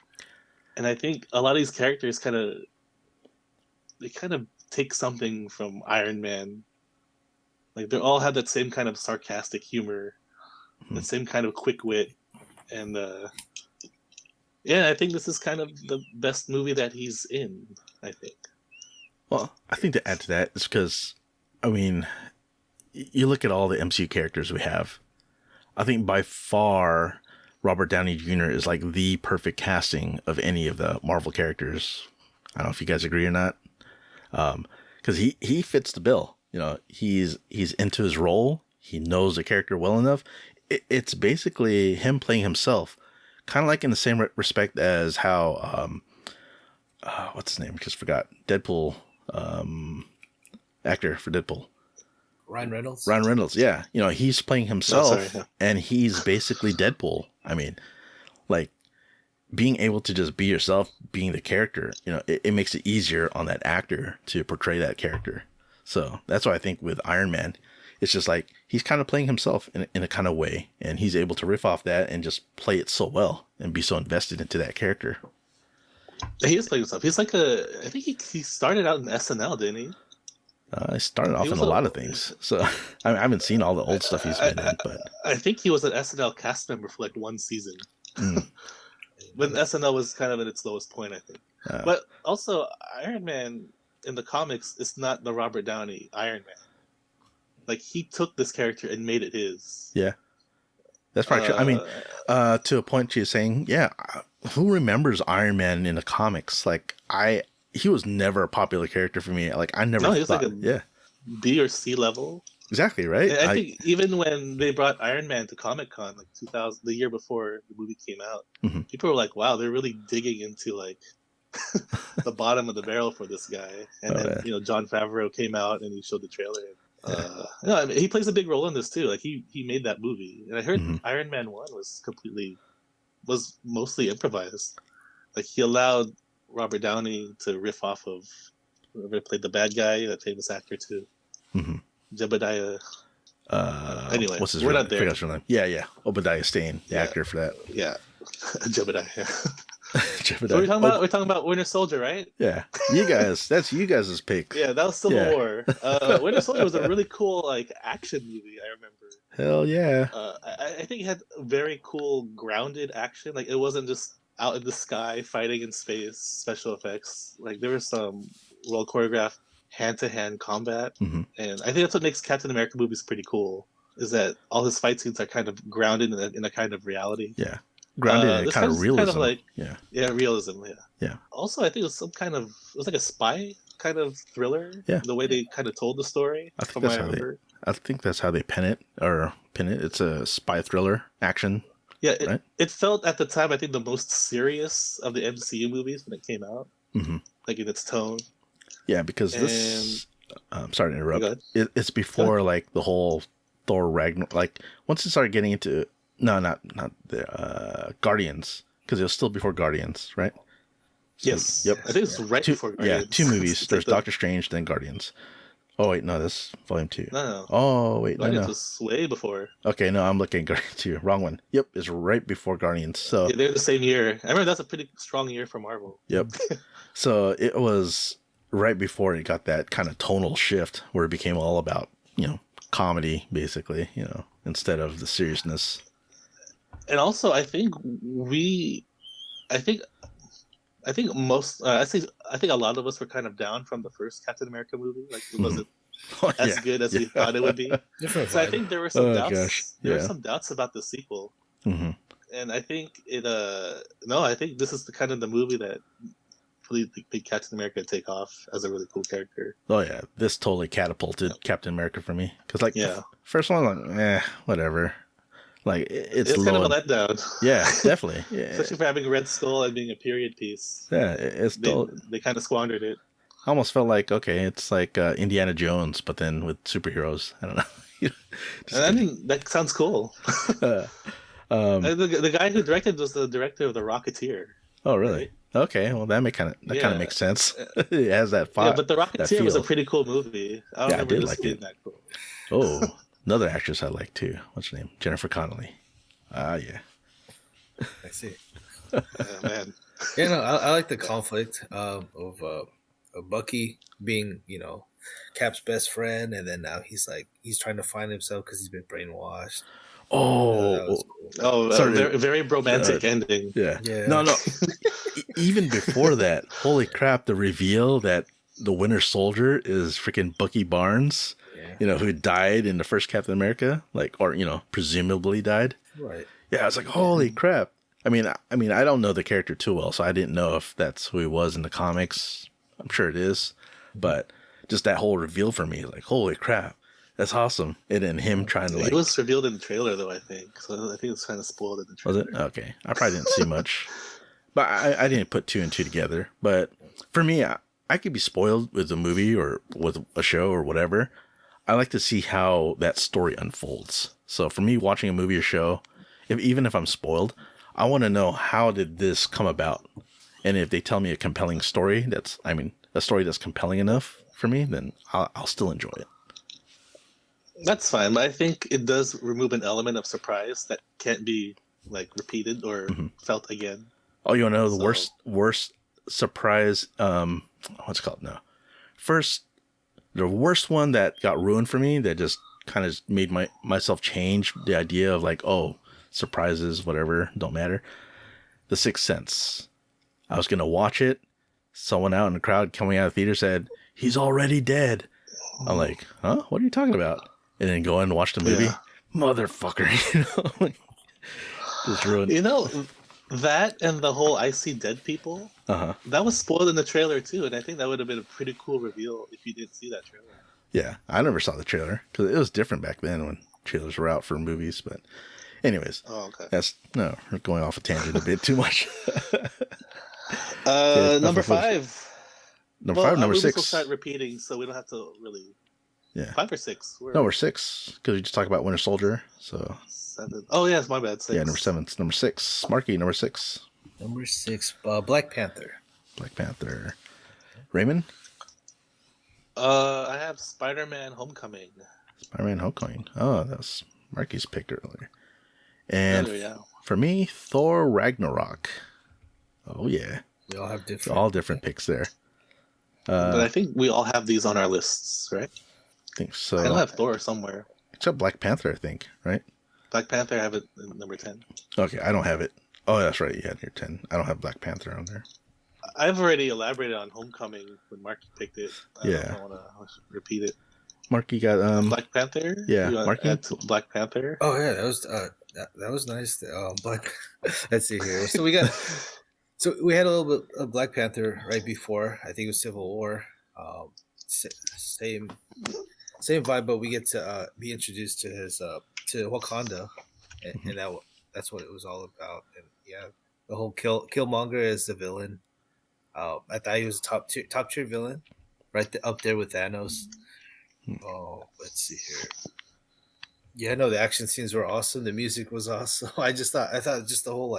and I think a lot of these characters kind of take something from Iron Man. Like they all have that same kind of sarcastic humor, that same kind of quick wit, and I think this is kind of the best movie that he's in, I think. Well, I think to add to that is because, I mean, you look at all the MCU characters we have. I think by far, Robert Downey Jr. is like the perfect casting of any of the Marvel characters. I don't know if you guys agree or not. Because he fits the bill. He's into his role. He knows the character well enough. It's basically him playing himself, kind of like in the same respect as how what's his name? Just forgot. Deadpool actor for Deadpool. Ryan Reynolds. Ryan Reynolds, yeah. He's playing himself, and he's basically Deadpool. I mean, like, being able to just be yourself, being the character, it makes it easier on that actor to portray that character. So that's why I think with Iron Man, it's just like he's kind of playing himself in a kind of way, and he's able to riff off that and just play it so well and be so invested into that character. He is playing himself. He's like I think he started out in SNL, didn't he? I started off in a lot of things, so I haven't seen all the old stuff he's been in. But I think he was an SNL cast member for like one season. When SNL was kind of at its lowest point, I think. But also, Iron Man in the comics is not the Robert Downey Iron Man. Like, he took this character and made it his. Yeah. That's probably true. I mean, to a point she's saying, who remembers Iron Man in the comics? Like, he was never a popular character for me. Like, I never thought. He was like a B or C level. Exactly, right? And I think even when they brought Iron Man to Comic-Con, like 2000, the year before the movie came out, people were like, wow, they're really digging into, like, the bottom of the barrel for this guy. And then, Jon Favreau came out and he showed the trailer. I mean, he plays a big role in this, too. Like, he made that movie. And I heard Iron Man 1 was completely was mostly improvised. Like he allowed Robert Downey to riff off of whoever played the bad guy, that famous actor too, Jebediah. Anyway, what's his we're real not there. name? Yeah. Obadiah Stane, the actor for that. Yeah, Jebediah. Jebediah. So we're talking about Winter Soldier, right? Yeah, that's you guys' pick. Yeah, that was Civil War. Winter Soldier was a really cool action movie. I remember. Hell yeah. I think it had very cool grounded action. Like it wasn't just out in the sky fighting in space special effects. Like there was some well choreographed hand-to-hand combat, and I think that's what makes Captain America movies pretty cool. Is that all his fight scenes are kind of grounded in a kind of reality. Yeah. Grounded in kind of realism. Kind of realism. Yeah. Also, I think it was like a spy kind of thriller. Yeah. The way they kind of told the story. I think that's how they pin it. It's a spy thriller action. Yeah. Right? It felt at the time, I think, the most serious of the MCU movies when it came out. Like in its tone. Yeah, because this. I'm sorry to interrupt. It's before like the whole Thor Ragnarok. Like once it started getting into. No, not the Guardians, because it was still before Guardians, right? So, yes. Yep. I think it's right before Guardians. Yeah, 2 movies. There's Doctor Strange, then Guardians. Oh wait, no, this Volume 2. No. Oh wait, Guardians was way before. Okay, no, I'm looking at Guardians 2. Wrong one. Yep, it's right before Guardians. So yeah, they're the same year. I remember that's a pretty strong year for Marvel. Yep. So it was right before it got that kind of tonal shift where it became all about comedy, basically, instead of the seriousness. And also, I think I think a lot of us were kind of down from the first Captain America movie. Like it wasn't as good as we thought it would be. So I think there were some doubts. Gosh. There were some doubts about the sequel. And I think I think this is the movie that really made Captain America take off as a really cool character. Oh yeah, this totally catapulted Captain America for me because first one whatever. Like it's kind of a letdown. Yeah, definitely. Yeah. Especially for having a Red Skull and being a period piece. Yeah, they kind of squandered it. I almost felt like it's like Indiana Jones, but then with superheroes. I don't know. I mean, that sounds cool. The guy who directed was the director of The Rocketeer. Oh, really? Right? Okay, well that kind of makes sense. It has that font. Yeah, but The Rocketeer was a pretty cool movie. I did like it. That cool. Oh. Another actress I like too. What's her name? Jennifer Connelly. Yeah. I see. Man. Yeah, no, I like the conflict of Bucky being, Cap's best friend, and then now he's trying to find himself because he's been brainwashed. Sorry, very, very romantic ending. Yeah. No. Even before that, holy crap! The reveal that the Winter Soldier is freaking Bucky Barnes. Who died in the first Captain America, presumably died. Right. Yeah, I was like, holy crap. I mean, I don't know the character too well, so I didn't know if that's who he was in the comics. I'm sure it is, but just that whole reveal for me, like, holy crap, that's awesome. And then him trying to it was revealed in the trailer though, I think. So I think it's kind of spoiled in the trailer. Was it? Okay, I probably didn't see much, but I didn't put 2 and 2 together. But for me, I could be spoiled with a movie or with a show or whatever. I like to see how that story unfolds. So for me, watching a movie or show, even if I'm spoiled, I want to know how did this come about. And if they tell me a compelling story, a story that's compelling enough for me, then I'll still enjoy it. That's fine, but I think it does remove an element of surprise that can't be repeated or felt again. Oh, you want to know the worst surprise? What's it called? No, the worst one that got ruined for me, that just kind of made myself change the idea of surprises, whatever, don't matter. The Sixth Sense. I was going to watch it. Someone out in the crowd coming out of the theater said, "He's already dead." I'm like, huh? What are you talking about? And then go in and watch the movie. Yeah. Motherfucker. Just ruined. That and the whole "I see dead people," that was spoiled in the trailer too, and I think that would have been a pretty cool reveal if you didn't see that trailer. Yeah, I never saw the trailer because it was different back then when trailers were out for movies. But anyways, we're going off a tangent a bit too much. Number 5. Number 6. We'll start repeating, so we don't have to really. Yeah. 5 or 6? We're 6 because we just talked about Winter Soldier. So 7. Oh, yes, my bad. 6. Yeah, number 7. Number 6. Marqui, number 6. Number 6, Black Panther. Black Panther. Raymond? I have Spider-Man Homecoming. Spider-Man Homecoming. Oh, that's Marqui's pick earlier. And yeah. For me, Thor Ragnarok. Oh, yeah. We all have different picks there. But I think we all have these on our lists, right? I think so. I don't have Thor somewhere. Except Black Panther, I think, right? Black Panther, I have it in number 10. Okay, I don't have it. Oh, that's right. You had your 10. I don't have Black Panther on there. I've already elaborated on Homecoming when Marky picked it. I don't want to repeat it. Marky got Black Panther. Yeah, Marky. Black Panther. Oh yeah, that was nice. Black. Let's see here. So we had a little bit of Black Panther right before. I think it was Civil War. Same vibe, but we get to be introduced to his to Wakanda, and that's what it was all about. And yeah, the whole Killmonger as the villain. I thought he was a top tier villain, right up there with Thanos. Oh, let's see here. Yeah, no, the action scenes were awesome. The music was awesome. I thought just the whole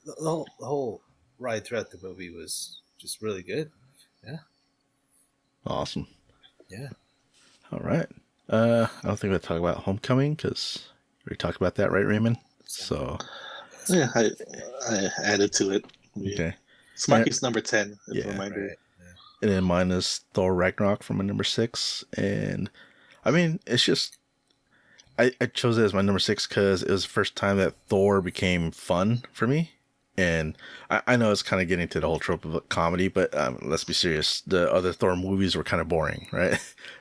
the whole ride throughout the movie was just really good. Yeah. Awesome. Yeah. All right. I don't think we'll talk about Homecoming because we talked about that, right, Raymond? So. Yeah, I added to it. Okay. Smarky's number 10, as a reminder. Right. Yeah. And then mine is Thor Ragnarok from my number 6. And I mean, it's just, I chose it as my number 6 because it was the first time that Thor became fun for me. And I know it's kind of getting to the whole trope of a comedy, but let's be serious. The other Thor movies were kind of boring, right?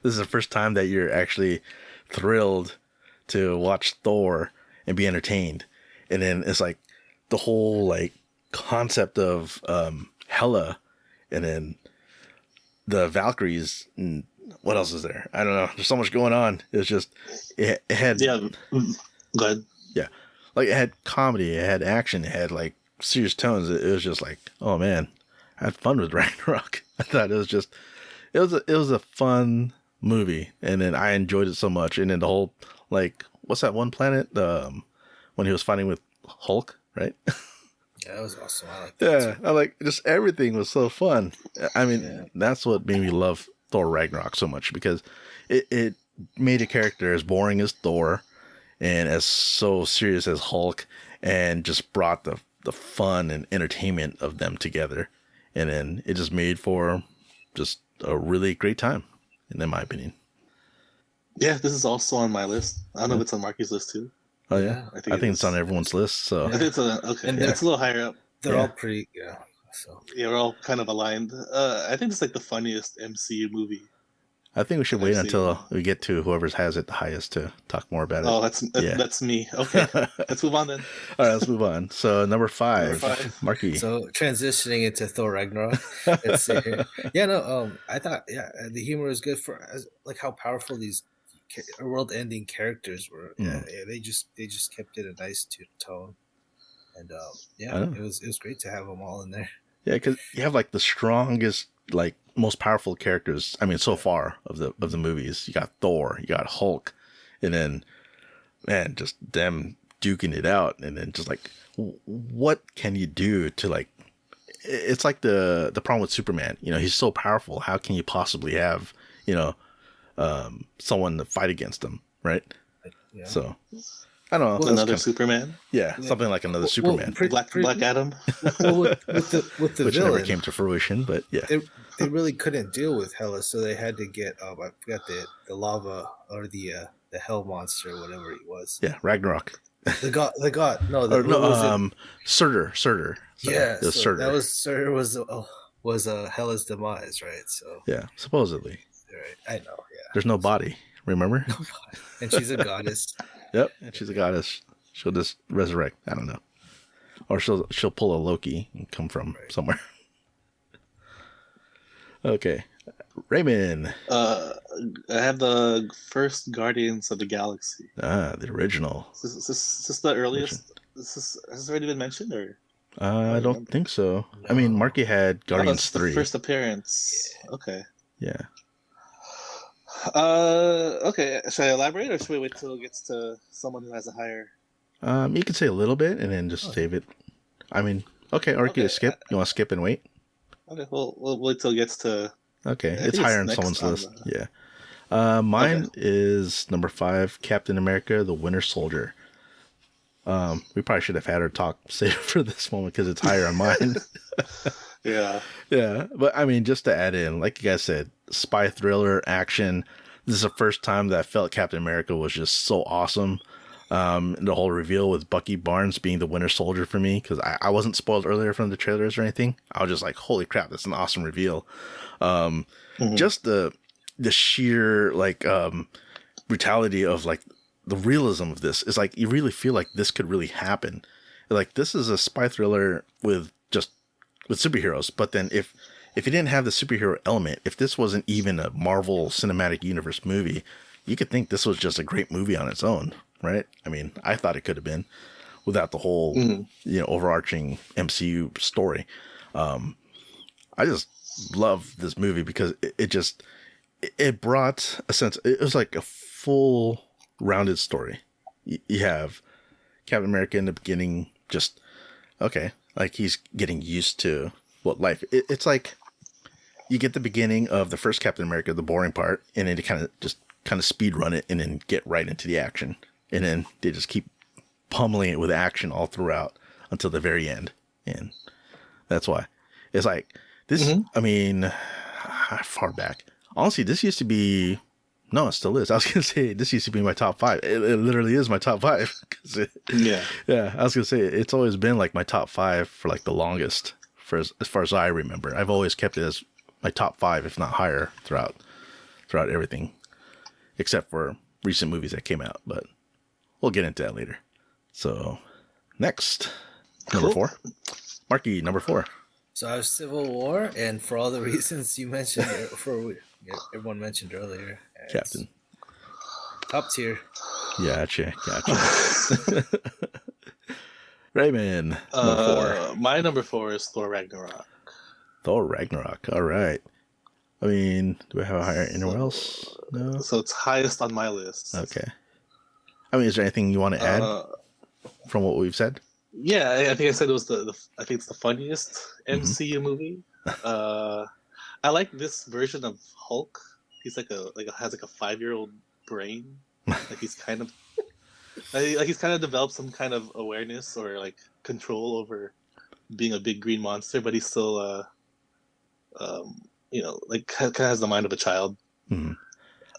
This is the first time that you're actually thrilled to watch Thor and be entertained. And then it's like the whole concept of Hela and then the Valkyries and what else is there? I don't know. There's so much going on. It's just it had go ahead. Yeah, it had comedy, it had action, it had serious tones. It was just oh man, I had fun with Ragnarok. I thought it was a fun movie, and then I enjoyed it so much. And then the whole what's that one planet? When he was fighting with Hulk, right? Yeah, that was awesome. I like that. Yeah, just everything was so fun. I mean, that's what made me love Thor Ragnarok so much because it made a character as boring as Thor and as so serious as Hulk, and just brought the fun and entertainment of them together, and then it just made for just a really great time, in my opinion. Yeah, this is also on my list. I don't know if it's on Marky's list too. Oh yeah, I think it's on everyone's list. So I think it's okay. And it's a little higher up. They're all pretty, So we're all kind of aligned. I think it's the funniest MCU movie. I think we should wait until we get to whoever's has it the highest to talk more about it. Oh, that's me. Okay, let's move on then. All right, let's move on. So number 5, Marky. So transitioning into Thor Ragnarok. Let's see here. Yeah, no, I thought the humor was good for how powerful these world-ending characters were. Yeah, they just kept it a nice tone, and it was great to have them all in there. Yeah, because you have the strongest, most powerful characters. I mean, so far of the movies, you got Thor, you got Hulk, and then just them duking it out, and then just what can you do to It's like the problem with Superman. He's so powerful. How can you possibly have someone to fight against him, right? Yeah. So I don't know. Another Superman? Yeah, something like another Superman. Black Adam? Well, with the which villain, never came to fruition, but yeah. They really couldn't deal with Hela, so they had to get, I forgot the lava, or the hell monster, whatever he was. Yeah, Ragnarok. The god, no. Surtur. Yeah, it was Surtur. That was Surtur was Hela's demise, right? So yeah, supposedly. Right, I know, yeah. There's no body, remember? And she's a goddess. Yep, and she's a goddess. She'll just resurrect. I don't know, or she'll pull a Loki and come from somewhere. Okay, Raymond. I have the first Guardians of the Galaxy. The original. Is this the earliest? Has this already been mentioned, or? I don't think so. No. I mean, Marky had Guardians 3. The first appearance. Okay. Yeah. Okay. Should I elaborate, or should we wait till it gets to someone who has a higher? You can say a little bit and then just save it. I mean, okay, or you can skip. You want to skip and wait? Okay, we'll wait till it gets to. Okay, it's higher on someone's list. Yeah. Mine is number 5, Captain America: The Winter Soldier. We probably should have had her talk save for this moment because it's higher on mine. Yeah. Yeah, but I mean, just to add in, like you guys said, spy thriller action. This is the first time that I felt Captain America was just so awesome. The whole reveal with Bucky Barnes being the Winter Soldier for me, because I wasn't spoiled earlier from the trailers or anything. I was just like, holy crap, that's an awesome reveal. Just the sheer like brutality of like the realism of this is like, you really feel like this could really happen. Like, this is a spy thriller with superheroes, but then if you didn't have the superhero element, if this wasn't even a Marvel Cinematic Universe movie, you could think this was just a great movie on its own, right? I mean, I thought it could have been without the whole overarching MCU story. I just love this movie because it brought a sense. It was like a full rounded story. You have Captain America in the beginning, just okay, like he's getting used to what life. It's like you get the beginning of the first Captain America, the boring part, and then to kind of speed run it and then get right into the action, and then they just keep pummeling it with action all throughout until the very end, and that's why it's like this. I mean, far back. Honestly, this used to be. No, it still is. I was going to say, this used to be my top 5. It literally is my top 5. Yeah, I was going to say, it's always been like my top 5 for like the longest, for as far as I remember. I've always kept it as my top 5, if not higher, throughout everything, except for recent movies that came out. But we'll get into that later. So, next, number 4. Marqui, number 4. So I was Civil War, and for all the reasons you mentioned, everyone mentioned earlier. Captain. Top tier. Gotcha. Raymond, number 4. My number 4 is Thor Ragnarok. Thor Ragnarok. All right. I mean, do we have a higher anywhere else? No. So it's highest on my list. Okay. I mean, is there anything you want to add from what we've said? Yeah, I think I said it was I think it's the funniest MCU movie. I like this version of Hulk. He's has like a 5-year-old brain. Like he's kind of developed some kind of awareness or like control over being a big green monster, but he's still like kind of has the mind of a child.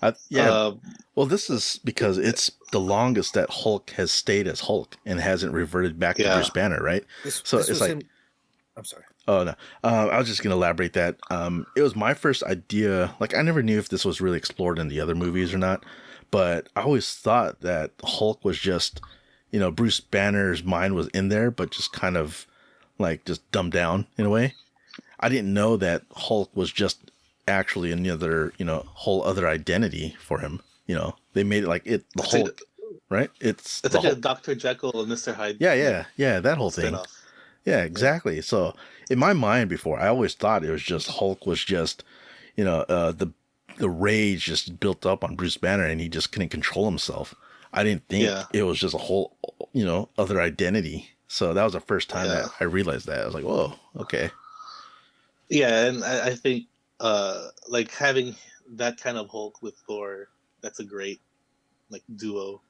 Well, this is because it's the longest that Hulk has stayed as Hulk and hasn't reverted back to Bruce Banner, right? I'm sorry. Oh, no. I was just going to elaborate that. It was my first idea. Like, I never knew if this was really explored in the other movies or not, but I always thought that Hulk was just, Bruce Banner's mind was in there, but just kind of like just dumbed down in a way. I didn't know that Hulk was just actually another, whole other identity for him. They made it like the Hulk, right? It's like Hulk. A Dr. Jekyll and Mr. Hyde. Yeah, that whole thing. Spin-off. Yeah, exactly. So in my mind before, I always thought it was just Hulk was just, the rage just built up on Bruce Banner and he just couldn't control himself. I didn't think it was just a whole, other identity. So that was the first time that I realized that. I was like, whoa, okay. Yeah, and I think like having that kind of Hulk with Thor, that's a great like duo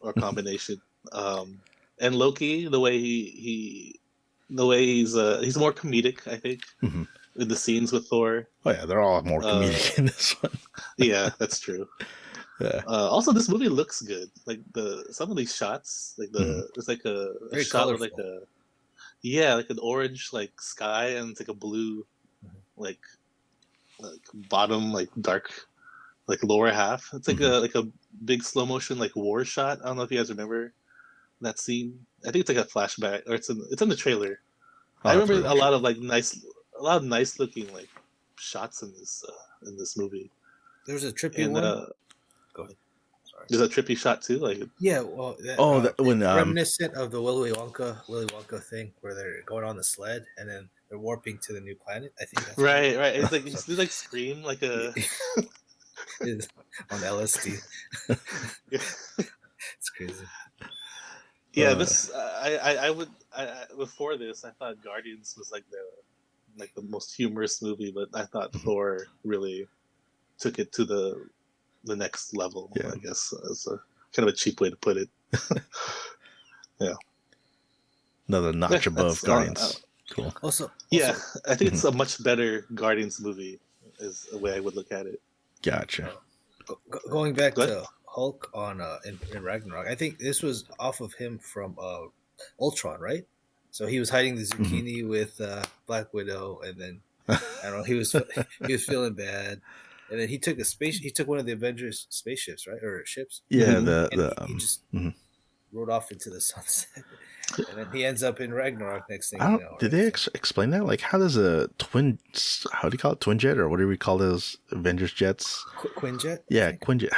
or combination. And Loki, the way he's more comedic, I think, in the scenes with Thor. Oh yeah, they're all more comedic in this one. Yeah, that's true. Yeah. Also, this movie looks good. Like some of these shots, like there's like a shot with like like an orange like sky and it's like a blue like bottom like dark like lower half. It's like a big slow motion like war shot. I don't know if you guys remember that scene. I think it's like a flashback, or it's in the trailer. I remember a lot of nice looking like shots in this movie. There's a trippy one. Go ahead. Sorry. There's a trippy shot too, like when reminiscent of the Willy Wonka thing where they're going on the sled and then they're warping to the new planet. I think that's right. It's like you like scream like a is on LSD. It's crazy. Yeah, this I would before this I thought Guardians was like the most humorous movie, but I thought Thor really took it to the next level. Yeah. I guess as a kind of a cheap way to put it. Yeah, another notch above Guardians. Cool. Also, yeah, I think it's a much better Guardians movie, is the way I would look at it. Gotcha. Going back to Hulk on in Ragnarok, I think this was off of him from Ultron, right? So he was hiding the zucchini with Black Widow, and then I don't know, he was feeling bad, and then he took he took one of the Avengers spaceships, right, or ships? Yeah, he just rode off into the sunset, and then he ends up in Ragnarok. Next thing you know, did they explain that? Like, how does a twin? How do you call it? Twin jet, or what do we call those Avengers jets? Quinjet. Yeah, Quinjet.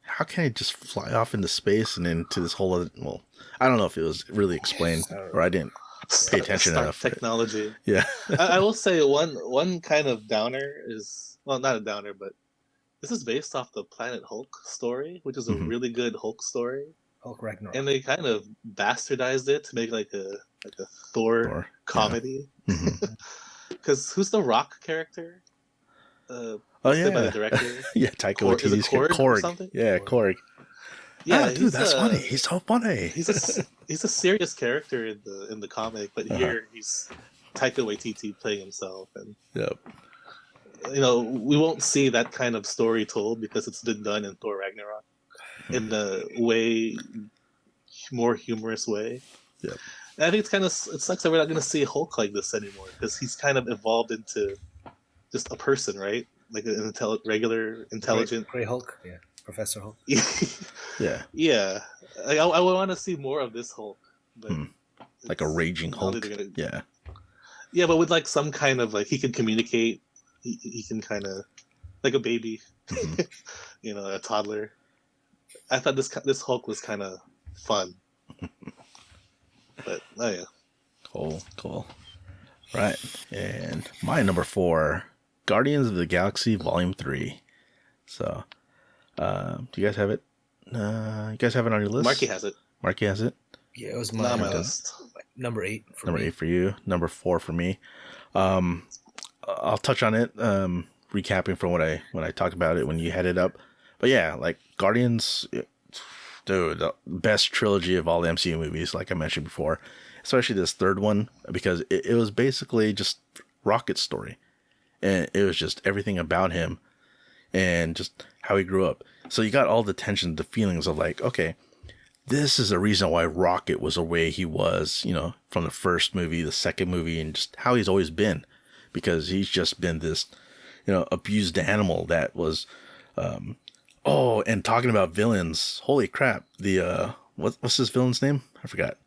How can it just fly off into space and into this whole other? Well, I don't know if it was really explained, or I didn't pay attention enough. Technology. Yeah. I will say one kind of downer is, well, not a downer, but this is based off the Planet Hulk story, which is a really good Hulk story. Hulk Ragnarok. And they kind of bastardized it to make like a Thor comedy. Because who's the Rock character? Oh by the director. Yeah, Taika Waititi's Korg. Yeah, Korg. Yeah, dude, that's funny. He's so funny. He's a serious character in the comic, but here he's Taika Waititi playing himself, and we won't see that kind of story told because it's been done in Thor Ragnarok in the way more humorous way. Yep. And I think it sucks that we're not going to see Hulk like this anymore because he's kind of evolved into just a person, right? Like an regular, intelligent Gray Hulk, yeah, Professor Hulk. Yeah. Like, I would want to see more of this Hulk, but like a raging Hulk. Yeah, but with like some kind of like he can communicate. He can kind of like a baby, a toddler. I thought this Hulk was kind of fun, but yeah. Cool. Right, and my number 4. Guardians of the Galaxy Volume 3. So, do you guys have it? You guys have it on your list? Marky has it. Yeah, it was my list. Number 8 for number me. 8 for you. Number 4 for me. I'll touch on it, recapping from when I talked about it when you had it up. But yeah, like Guardians, dude, the best trilogy of all the MCU movies, like I mentioned before. Especially this third one, because it was basically just Rocket's story. And it was just everything about him and just how he grew up. So you got all the tension, the feelings of like, okay, this is the reason why Rocket was the way he was, from the first movie, the second movie, and just how he's always been. Because he's just been this, abused animal that was, and talking about villains, holy crap. The, what's his villain's name? I forgot.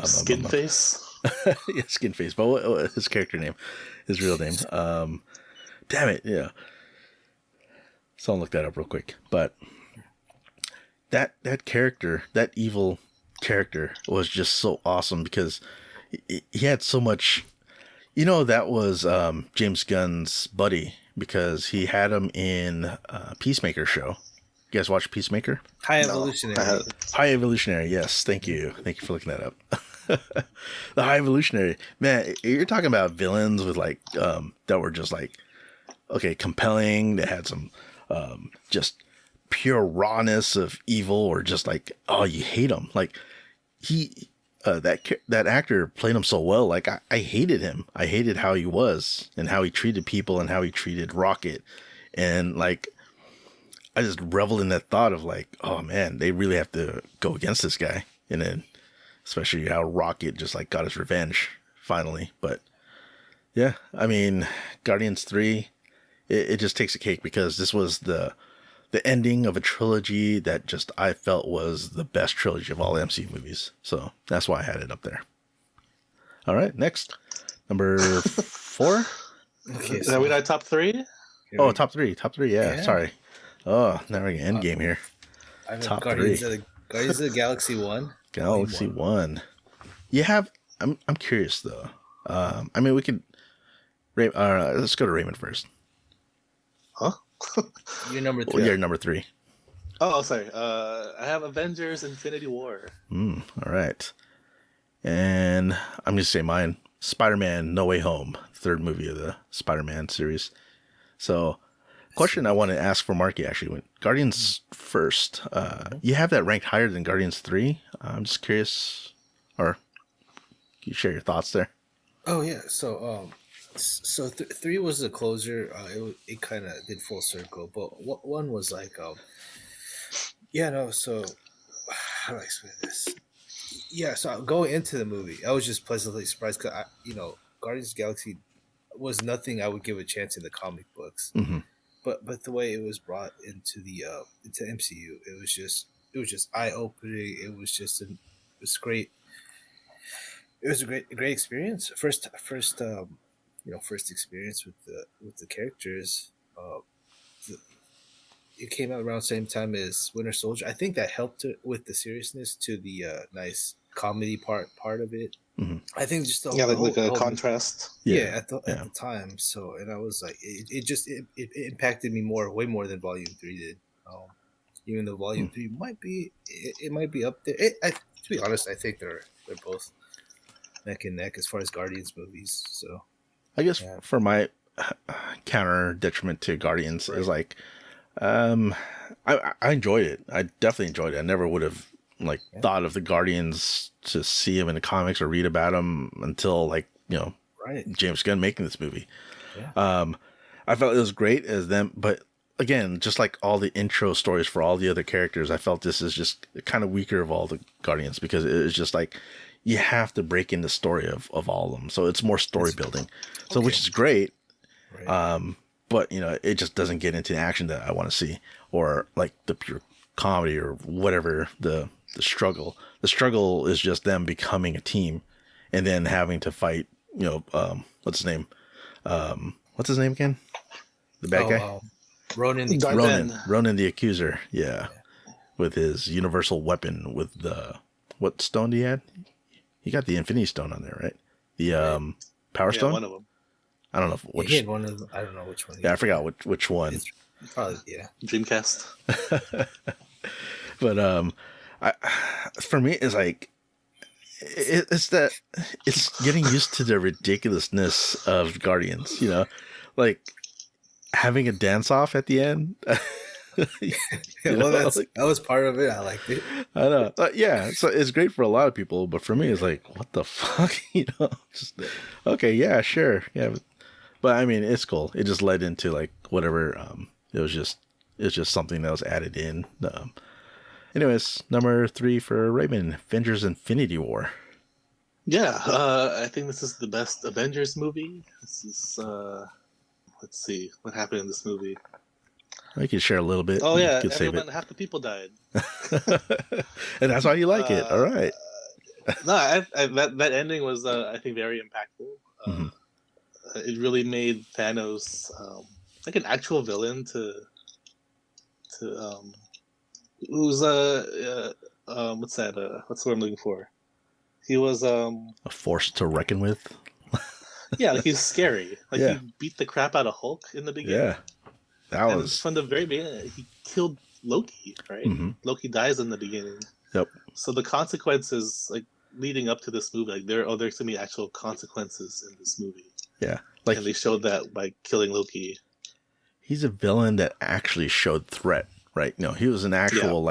Skin Face. Yeah, Skin Face. But what his character name, his real name? Damn it, yeah. Someone look that up real quick. But that character, that evil character, was just so awesome because he had so much. That was James Gunn's buddy because he had him in Peacemaker show. You guys watch Peacemaker? High Evolutionary. High Evolutionary, yes. Thank you. Thank you for looking that up. The High Evolutionary. Man, you're talking about villains with like, that were just like, okay, compelling. They had some just pure rawness of evil or just like, oh, you hate him. Like, that actor played him so well. Like, I hated him. I hated how he was and how he treated people and how he treated Rocket. And like, I just reveled in that thought of like, oh man, they really have to go against this guy. And then especially how Rocket just like got his revenge finally. But yeah, I mean, Guardians 3, it just takes a cake because this was the ending of a trilogy that just I felt was the best trilogy of all the MCU movies. So that's why I had it up there. All right, next. Number 4? Okay, so we got top 3? Oh, top 3, yeah. Sorry. Oh, now we're getting Endgame here. I mean, Guardians of the Galaxy 1. Galaxy 1. You have. I'm curious though. I mean, we could. Let's go to Raymond first. Huh? You're number 3. Well, you're number 3. Oh, sorry. I have Avengers: Infinity War. All right. And I'm going to say mine. Spider-Man: No Way Home, third movie of the Spider-Man series. So, question I want to ask for Marky actually. When Guardians first, you have that ranked higher than Guardians 3. I'm just curious, or can you share your thoughts there? Oh yeah, so 3 was the closer. It kind of did full circle, but one was like yeah, no. So how do I explain this? Yeah, so going into the movie, I was just pleasantly surprised because Guardians of the Galaxy was nothing I would give a chance in the comic books, but the way it was brought into the into MCU, it was just eye opening. It was just it was great. It was a great experience. First first experience with the characters. It came out around the same time as Winter Soldier. I think that helped it with the seriousness to the nice comedy part of it. I think just like a contrast. At the time. So, and I was like, it impacted me way more than Volume 3 did. Even though Volume 3 might be up there. To be honest, I think they're both neck and neck as far as Guardians movies. So, I guess for my counter detriment to Guardians is like, I enjoyed it. I definitely enjoyed it. I never would have thought of the Guardians to see them in the comics or read about them until James Gunn making this movie. Yeah. I felt it was great as them, but again, just like all the intro stories for all the other characters, I felt this is just kind of weaker of all the Guardians because it is just like you have to break in the story of all of them. So it's more story building. So which is great. Right. But it just doesn't get into the action that I want to see, or like the pure comedy or whatever the struggle. The struggle is just them becoming a team, and then having to fight. What's his name? What's his name again? The bad guy. Ronan the Accuser. Yeah, with his universal weapon. With what stone he had? He got the Infinity Stone on there, right? The Power Stone. One of them. I don't know which. He had one of them. I don't know which one. Yeah, I forgot which one. It's probably Dreamcast. But for me, it's like it's getting used to the ridiculousness of Guardians. Like having a dance off at the end. That was part of it. I liked it. I know. Yeah, so it's great for a lot of people, but for me, it's like, what the fuck? Just okay, yeah, sure, yeah. But I mean, it's cool. It just led into like whatever. It's just something that was added in. Anyways, number 3 for Raymond, Avengers: Infinity War. Yeah, I think this is the best Avengers movie. This is let's see what happened in this movie. I can share a little bit. Oh yeah, half the people died, and that's why you like it. All right. No, that ending was I think very impactful. It really made Thanos like an actual villain to who's what's that? What's the word I'm looking for? He was a force to reckon with. Yeah, like he's scary. Like he beat the crap out of Hulk in the beginning. Yeah, that was from the very beginning. He killed Loki, right? Loki dies in the beginning. Yep. So the consequences, like leading up to this movie, like there's gonna be actual consequences in this movie. Yeah, and they showed that by killing Loki. He's a villain that actually showed threat, right? No, he was an actual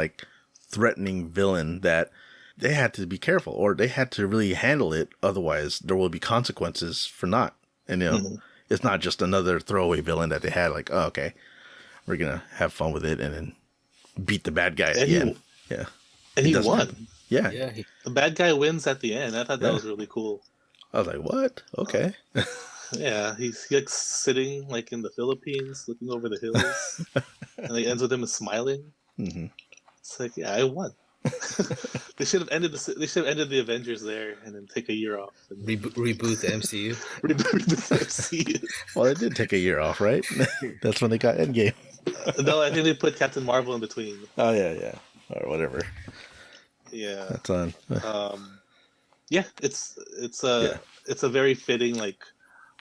threatening villain that they had to be careful, or they had to really handle it. Otherwise, there will be consequences for not. And it's not just another throwaway villain that they had. Like, oh, okay, we're gonna have fun with it and then beat the bad guy at the end. Yeah, and he won. Yeah, the bad guy wins at the end. I thought that was really cool. I was like, what? Okay. Yeah, he's like sitting like in the Philippines, looking over the hills, and he ends with him smiling. It's like, yeah, I won. They should have ended the Avengers there, and then take a year off and reboot the MCU. reboot the MCU. Well, they did take a year off, right? That's when they got Endgame. No, I think they put Captain Marvel in between. Oh yeah, or whatever. Yeah, that's on. Yeah, it's a very fitting like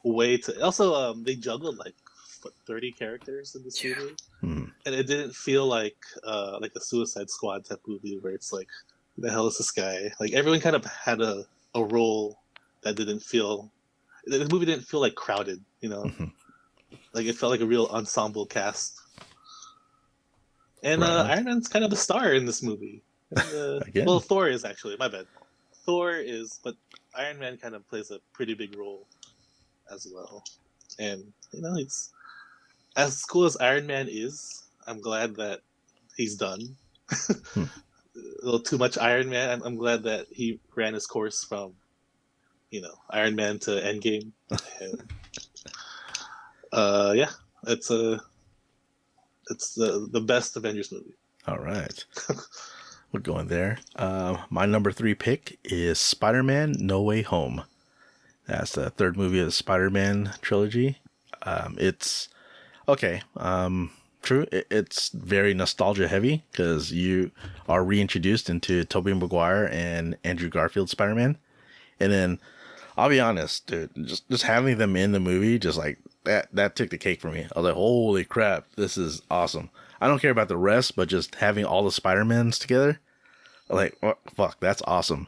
way to. Also, they juggled like 30 characters in this movie, and it didn't feel like a Suicide Squad type movie where it's like, who the hell is this guy? Like everyone kind of had a role that didn't feel. The movie didn't feel like crowded, you know. Like it felt like a real ensemble cast. And Iron Man's kind of the star in this movie. And, well, Thor is actually, my bad. Thor is, but Iron Man kind of plays a pretty big role as well. And, you know, it's as cool as Iron Man is, I'm glad that he's done. A little too much Iron Man. I'm glad that he ran his course from, you know, Iron Man to Endgame. And, yeah, it's the best Avengers movie. All right. We're going there. My number 3 pick is Spider-Man No Way Home. That's the third movie of the Spider-Man trilogy. It's okay. True. It's very nostalgia heavy because you are reintroduced into Tobey Maguire and Andrew Garfield Spider-Man. And then I'll be honest, dude, just having them in the movie, just like that took the cake for me. I was like, holy crap, this is awesome. I don't care about the rest, but just having all the Spider-Mans together, like, oh, fuck, that's awesome.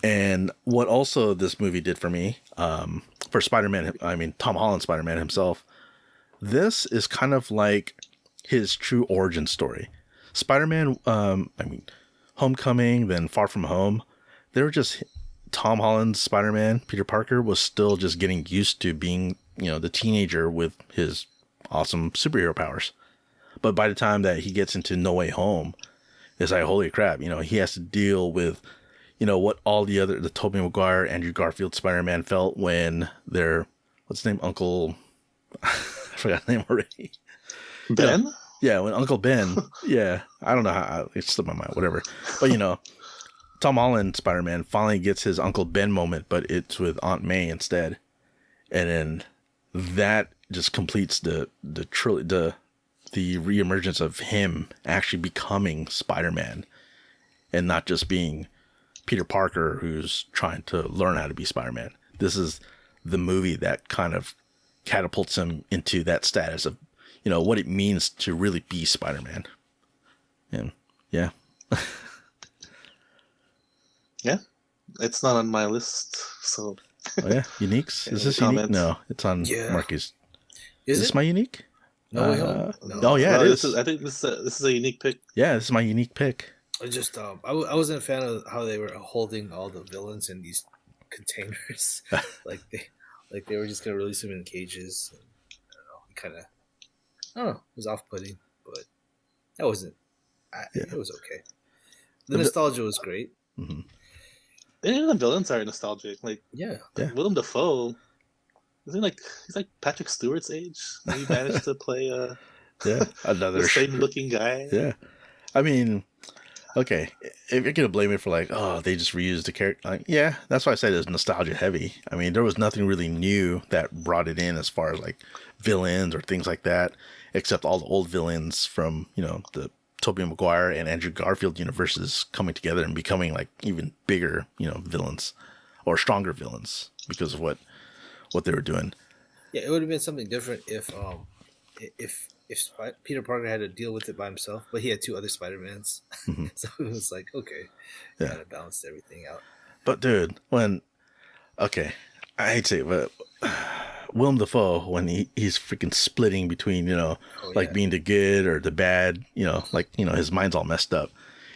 And what also this movie did for me, for Spider-Man, I mean, Tom Holland Spider-Man himself, this is kind of like his true origin story. Spider-Man, I mean, Homecoming, then Far From Home, they were just, Tom Holland's Spider-Man, Peter Parker, was still just getting used to being, you know, the teenager with his awesome superhero powers. But by the time that he gets into No Way Home, it's like, holy crap, you know, he has to deal with, you know, what all the Tobey Maguire, Andrew Garfield Spider-Man felt when their, what's his name, Uncle, I forgot his name already. Ben? Yeah, when Uncle Ben, yeah, I don't know how, it slipped my mind, whatever. But, you know, Tom Holland Spider-Man finally gets his Uncle Ben moment, but it's with Aunt May instead. And then that just completes the reemergence of him actually becoming Spider-Man and not just being Peter Parker who's trying to learn how to be Spider-Man. This is the movie that kind of catapults him into that status of, you know, what it means to really be Spider-Man. And yeah. Yeah. It's not on my list, so. Oh yeah, uniques? Is this unique? No, it's on Marqui's. Is this my unique? No. Oh yeah, it is. I think this is a unique pick. Yeah, this is my unique pick. I just I wasn't a fan of how they were holding all the villains in these containers. like they were just gonna release them in cages. And, I don't know, it was off-putting, but that wasn't. It was okay. The nostalgia was great. Mm-hmm. Even the villains are nostalgic. Like Willem Dafoe. Isn't he's like Patrick Stewart's age? He managed to play another the same looking guy. Yeah, I mean, okay, if you're gonna blame it for like, oh, they just reused the character, like, yeah, that's why I said it's nostalgia heavy. I mean, there was nothing really new that brought it in as far as like villains or things like that, except all the old villains from, you know, the Tobey Maguire and Andrew Garfield universes coming together and becoming like even bigger, you know, villains or stronger villains because of what they were doing. Yeah, it would have been something different if Peter Parker had to deal with it by himself, but he had two other Spider-Mans. Mm-hmm. So it was like, okay, kind of balanced everything out. But dude, I hate to say it, but Willem Dafoe, when he's freaking splitting between, you know, being the good or the bad, you know, like, you know, his mind's all messed up.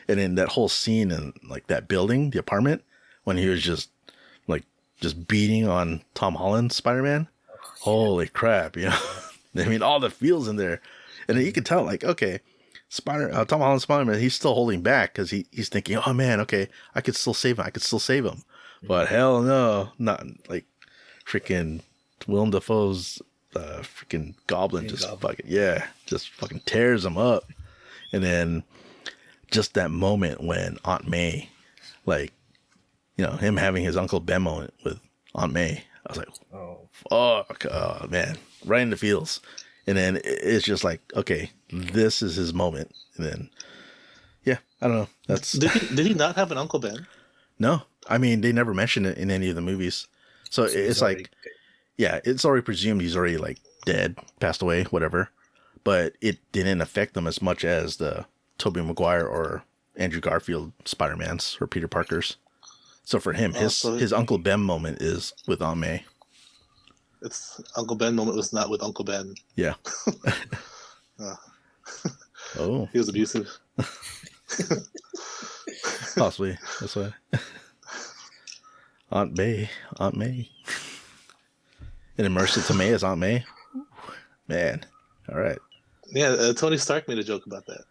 And then that whole scene in like that building, the apartment, when he was just beating on Tom Holland's Spider-Man. Holy crap, you know. I mean, all the feels in there. And then you can tell, like, okay, Tom Holland's Spider-Man, he's still holding back because he's thinking, oh man, okay, I could still save him. But hell no, not like freaking Willem Dafoe's freaking Goblin just fucking tears him up. And then just that moment when Aunt May, like, you know, him having his Uncle Ben moment with Aunt May, I was like, fuck, oh man, right in the feels. And then it's just like, okay, this is his moment. And then, yeah, I don't know. That's did he not have an Uncle Ben? No, I mean, they never mentioned it in any of the movies. So it's like, it's already presumed he's already like dead, passed away, whatever. But it didn't affect them as much as the Tobey Maguire or Andrew Garfield Spider-Mans or Peter Parker's. So for him, his Uncle Ben moment is with Aunt May. Its Uncle Ben moment was not with Uncle Ben. Yeah. Oh. He was abusive. Possibly. That's why. Aunt May. And then Marissa Tomei as Aunt May. Man. All right. Yeah, Tony Stark made a joke about that.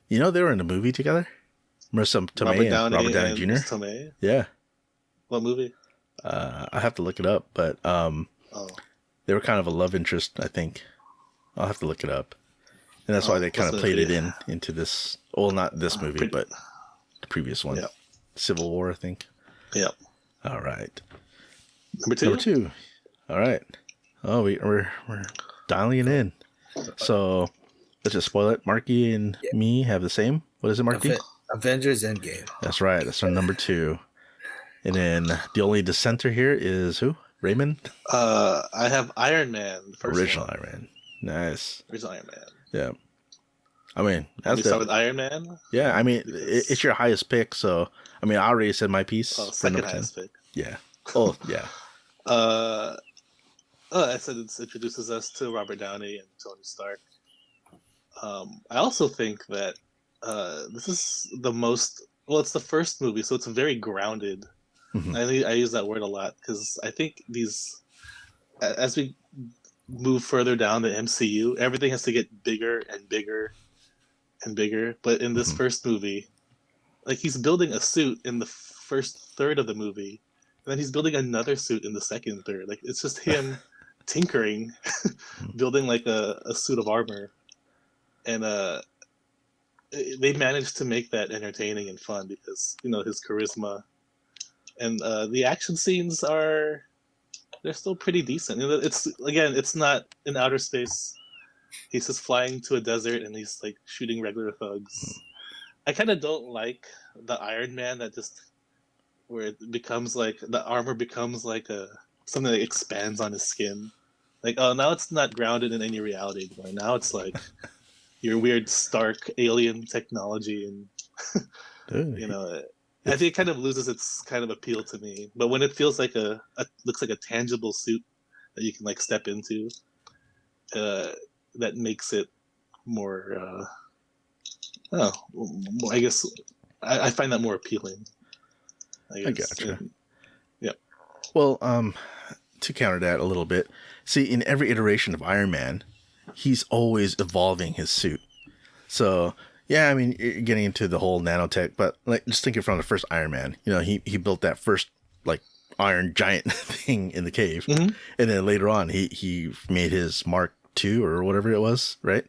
You know they were in a movie together? Marissa Tomei and Robert Downey Jr.? Tomei? Yeah. What movie? I have to look it up, but they were kind of a love interest, I think. I'll have to look it up. And that's why they kind of played it into this. Well, not this movie, but the previous one. Yep. Civil War, I think. Yep. All right. Number two. All right. Oh, we're dialing it in. So let's just spoil it. Marky and me have the same. What is it, Marky? Avengers Endgame. That's right. That's our number 2. And then the only dissenter here is who? Raymond? I have Iron Man. The first Original one. Iron Man. Nice. Original Iron Man. Yeah. I mean, that's start with Iron Man? Yeah, I mean, it's your highest pick, so I mean, I already said my piece. Second highest pick. Yeah. Oh, yeah. I said it introduces us to Robert Downey and Tony Stark. I also think that this is the most... Well, it's the first movie, so it's very grounded. Mm-hmm. I use that word a lot because I think as we move further down the MCU, everything has to get bigger and bigger and bigger. But in this first movie, like he's building a suit in the first third of the movie, and then he's building another suit in the second third. Like it's just him tinkering, building like a suit of armor, and they managed to make that entertaining and fun because his charisma, and the action scenes they're still pretty decent. It's not in outer space. He's just flying to a desert and he's like shooting regular thugs. I kind of don't like the Iron Man where it becomes like the armor becomes like something that expands on his skin. Like, oh, now it's not grounded in any reality anymore. Now it's like your weird Stark alien technology, and I think it kind of loses its kind of appeal to me. But when it feels like looks like a tangible suit that you can like step into, that makes it more. I guess I find that more appealing. I gotcha. Yeah. Well, to counter that a little bit, see, in every iteration of Iron Man, he's always evolving his suit. So, yeah, I mean, you're getting into the whole nanotech, but like, just thinking from the first Iron Man, he built that first like iron giant thing in the cave, and then later on, he made his Mark II or whatever it was, right?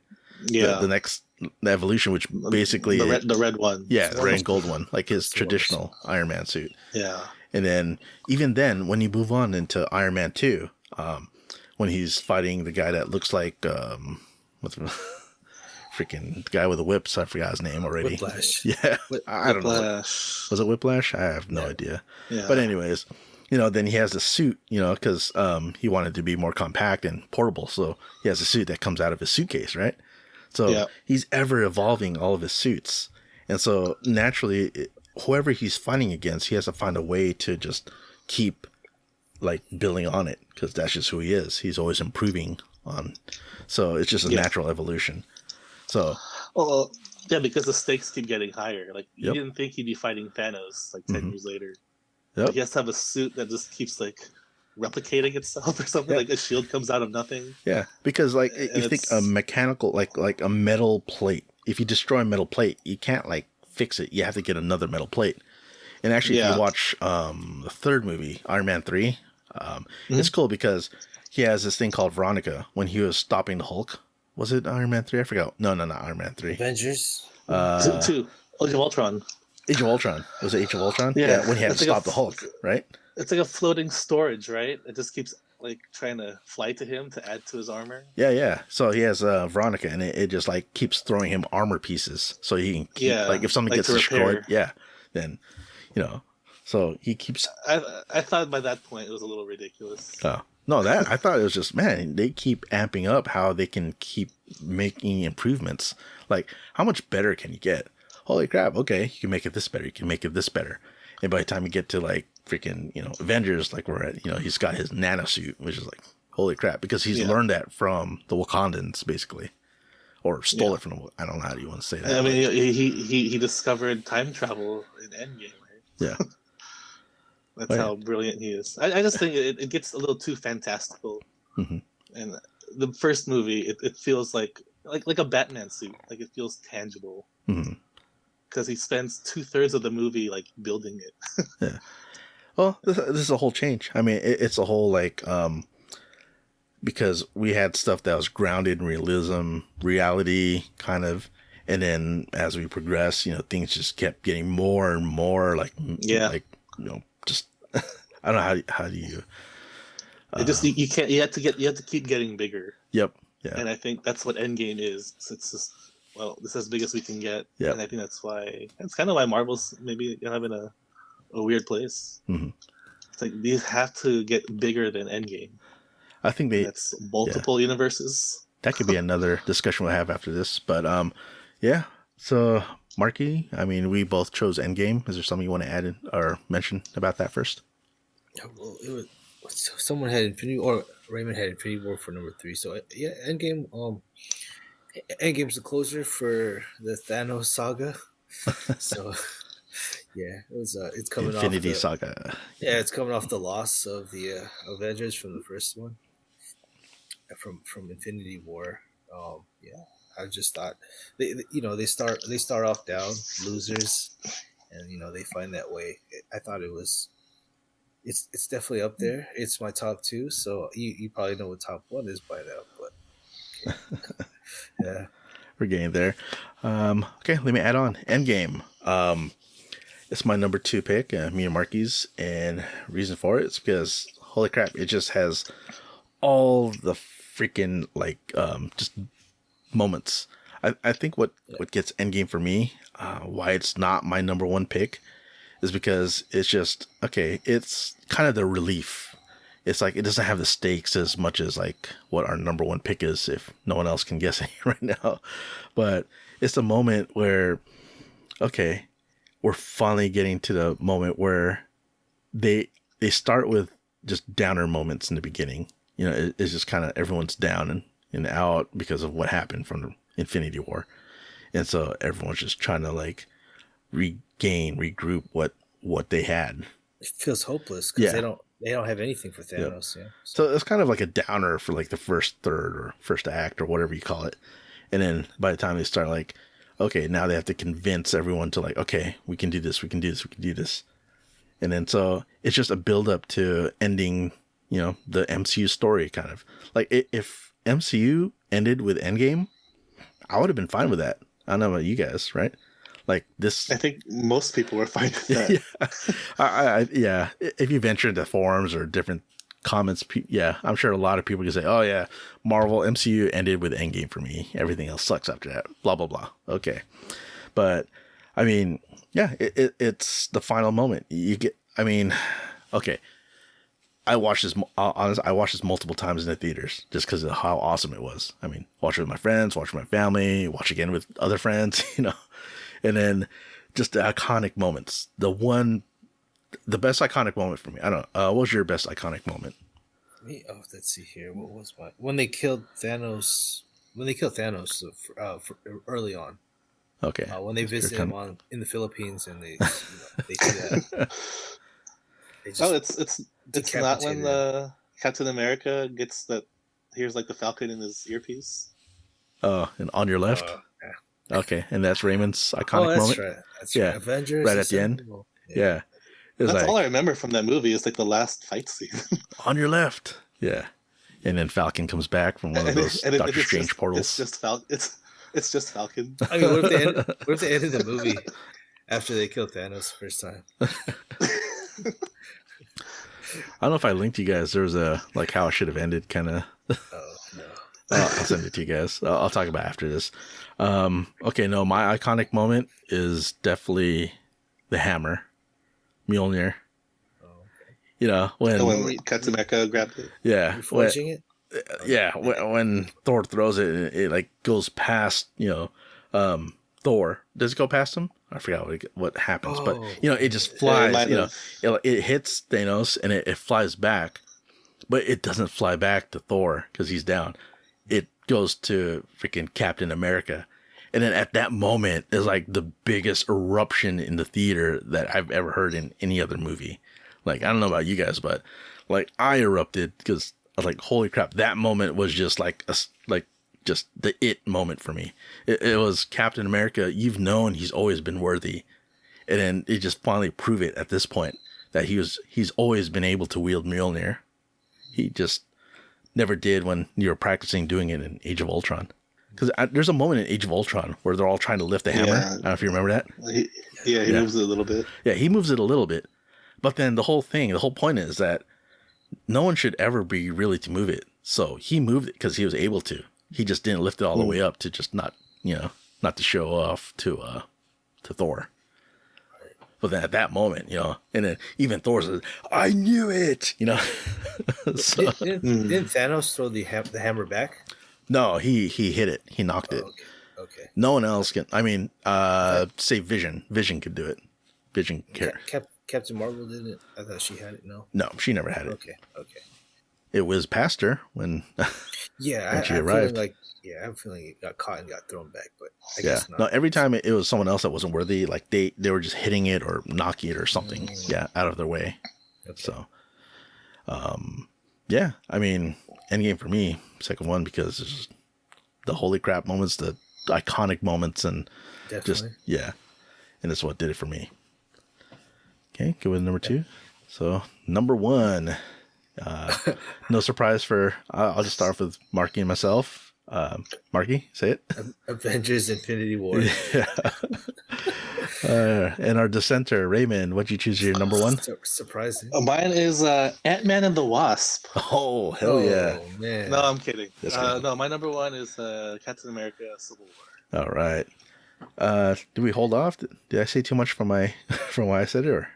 Yeah. The next evolution, which basically the red one. Yeah, the red and gold one, like his traditional Iron Man suit. Yeah. And then, even then, when you move on into Iron Man 2, when he's fighting the guy that looks like, what's the freaking guy with the whips? I forgot his name already. Whiplash. Yeah. I don't know. Whiplash. Was it Whiplash? I have no idea. Yeah. But anyways, then he has the suit, because he wanted to be more compact and portable. So he has a suit that comes out of his suitcase, right? So he's ever evolving all of his suits. And so naturally, whoever he's fighting against, he has to find a way to just keep like building on it, because that's just who he is. He's always improving on. So it's just a natural evolution. So, because the stakes keep getting higher. Like you didn't think he'd be fighting Thanos like 10 years later. Yep. He has to have a suit that just keeps like replicating itself or something. Like a shield comes out of nothing. Yeah, because like you think a mechanical, like a metal plate. If you destroy a metal plate, you can't like fix it. You have to get another metal plate. And actually, if you watch the third movie, Iron Man 3, it's cool because he has this thing called Veronica when he was stopping the Hulk. Was it Iron Man 3? I forgot. No, not Iron Man 3. Avengers? 2. Age of Ultron. Age of Ultron. Was it Age of Ultron? Yeah, when he had to stop the Hulk, right? It's like a floating storage, right? It just keeps like trying to fly to him to add to his armor. Yeah. So he has Veronica, and it just like keeps throwing him armor pieces, so he can keep, like if something gets destroyed, then so he keeps. I thought by that point it was a little ridiculous. Oh, No, that I thought it was just, man, they keep amping up how they can keep making improvements. Like, how much better can you get? Holy crap, okay, you can make it this better, you can make it this better. And by the time you get to like freaking, Avengers, like we're at, he's got his nanosuit, which is like, holy crap, because he's learned that from the Wakandans, basically. Or stole it from them. I don't know how you want to say that. I mean, he discovered time travel in Endgame, right? Yeah. That's how brilliant he is. I just think it gets a little too fantastical. Mm-hmm. And the first movie, it feels like a Batman suit. Like, it feels tangible. Because he spends 2/3 of the movie, like, building it. Yeah. Well, this is a whole change. I mean, it's a whole, like, because we had stuff that was grounded in reality, kind of. And then as we progress, things just kept getting more and more, like, just, I don't know, how do you... It just, you can't, you have to keep getting bigger. Yep. Yeah. And I think that's what Endgame is. It's just, well, this is as big as we can get. Yep. And I think that's kind of why Marvel's maybe having a weird place. Mm-hmm. It's like, these have to get bigger than Endgame. I think that's multiple universes. That could be another discussion we'll have after this. But, yeah. So, Marqui, I mean, we both chose Endgame. Is there something you want to add or mention about that first? Well, someone had Infinity, or Raymond had Infinity War for number 3. So yeah, Endgame. Endgame's the closer for the Thanos saga. So yeah, it's coming Infinity off Saga. Yeah, it's coming off the loss of the Avengers from the first one, from Infinity War. Yeah, I just thought they start off down losers, and they find that way. I thought it's definitely up there. It's my top 2, so you probably know what top 1 is by now, but okay. Yeah, we're getting there. Okay, let me add on Endgame. It's my number 2 pick, me and Marqui's, and reason for it is because holy crap, it just has all the freaking just moments. I think what gets Endgame for me, why it's not my number 1 pick, is because it's just, okay, it's kind of the relief. It's like, it doesn't have the stakes as much as like what our number 1 pick is, if no one else can guess it right now. But it's the moment where, okay, we're finally getting to the moment where they start with just downer moments in the beginning. It's just kind of everyone's down and out because of what happened from the Infinity War. And so everyone's just trying to like regroup what they had. It feels hopeless because they don't have anything for Thanos. Yeah. So it's kind of like a downer for like the first third or first act or whatever you call it. And then by the time they start like, okay, now they have to convince everyone to like, okay, we can do this, we can do this, we can do this. And then so it's just a build up to ending, the MCU story kind of. Like if MCU ended with Endgame, I would have been fine with that. I don't know about you guys, right? Like this, I think most people were fine with that. Yeah. If you venture into forums or different comments, I'm sure a lot of people can say, "Oh yeah, Marvel MCU ended with Endgame for me. Everything else sucks after that." Blah blah blah. Okay, but I mean, yeah, it's the final moment. You get. I mean, okay. I watched this. Honestly, I watched this multiple times in the theaters just because of how awesome it was. I mean, watch it with my friends, watch it with my family, watch again with other friends. And then just the iconic moments. The best iconic moment for me. I don't know. What was your best iconic moment? Let's see here. What was when they killed Thanos? When they killed Thanos early on. Okay. When they visited him in the Philippines and they do that. It's not when Captain America gets that. Here's like the Falcon in his earpiece. Oh, and on your left. Yeah. Okay, and that's Raymond's iconic moment. Right. That's right. Avengers, right at the end. Yeah. That's like, all I remember from that movie is like the last fight scene. On your left. Yeah. And then Falcon comes back from one of those Doctor Strange portals. It's just Falcon. I mean, what if they ended the movie after they killed Thanos the first time? I don't know if I linked you guys. There was a like how it should have ended kind of. Oh no. I'll send it to you guys. I'll talk about it after this. Okay, no, my iconic moment is definitely the hammer, Mjolnir. Oh, okay. when Captain America grabbed it. Yeah. Forging it? Yeah, when Thor throws it, it like goes past, Thor. Does it go past him? I forgot what happens, but it just flies. It hits Thanos and it flies back, but it doesn't fly back to Thor because he's down. It goes to freaking Captain America, and then at that moment is like the biggest eruption in the theater that I've ever heard in any other movie. Like, I don't know about you guys, but like I erupted because I was like, holy crap! That moment was just like just the it moment for me. It was Captain America. You've known he's always been worthy, and then it just finally proved it at this point that he's always been able to wield Mjolnir. He just never did when you were practicing doing it in Age of Ultron. Because there's a moment in Age of Ultron where they're all trying to lift the hammer. I don't know if you remember that. He moves it a little bit. Yeah, he moves it a little bit. But then the whole point is that no one should ever be really to move it. So he moved it because he was able to. He just didn't lift it all the way up to just not to show off to Thor. But then at that moment, and then even Thor says, "I knew it," So, didn't Thanos throw the hammer back? No, he hit it. He knocked it. Okay. No one else can. I mean, say Vision. Vision could do it. Vision care. Captain Marvel didn't. I thought she had it. No, she never had it. Okay. It whizzed past her when she arrived. I have a feeling it got caught and got thrown back, but I guess not. No, every time it was someone else that wasn't worthy, like they were just hitting it or knocking it or something, out of their way. Okay. So, I mean, Endgame for me, second one, because it's just the holy crap moments, the iconic moments, and definitely. And that's what did it for me. Okay, go with number 2. So number 1, no surprise for. I'll just start off with Marqui and myself. Marqui, say it. Avengers: Infinity War. Yeah. And our dissenter, Raymond, what'd you choose your number 1? Surprising. Mine is Ant-Man and the Wasp. Oh, hell yeah. Man. No, I'm kidding. No, my number 1 is Captain America: Civil War. All right. Do we hold off? Did I say too much from why I said it, or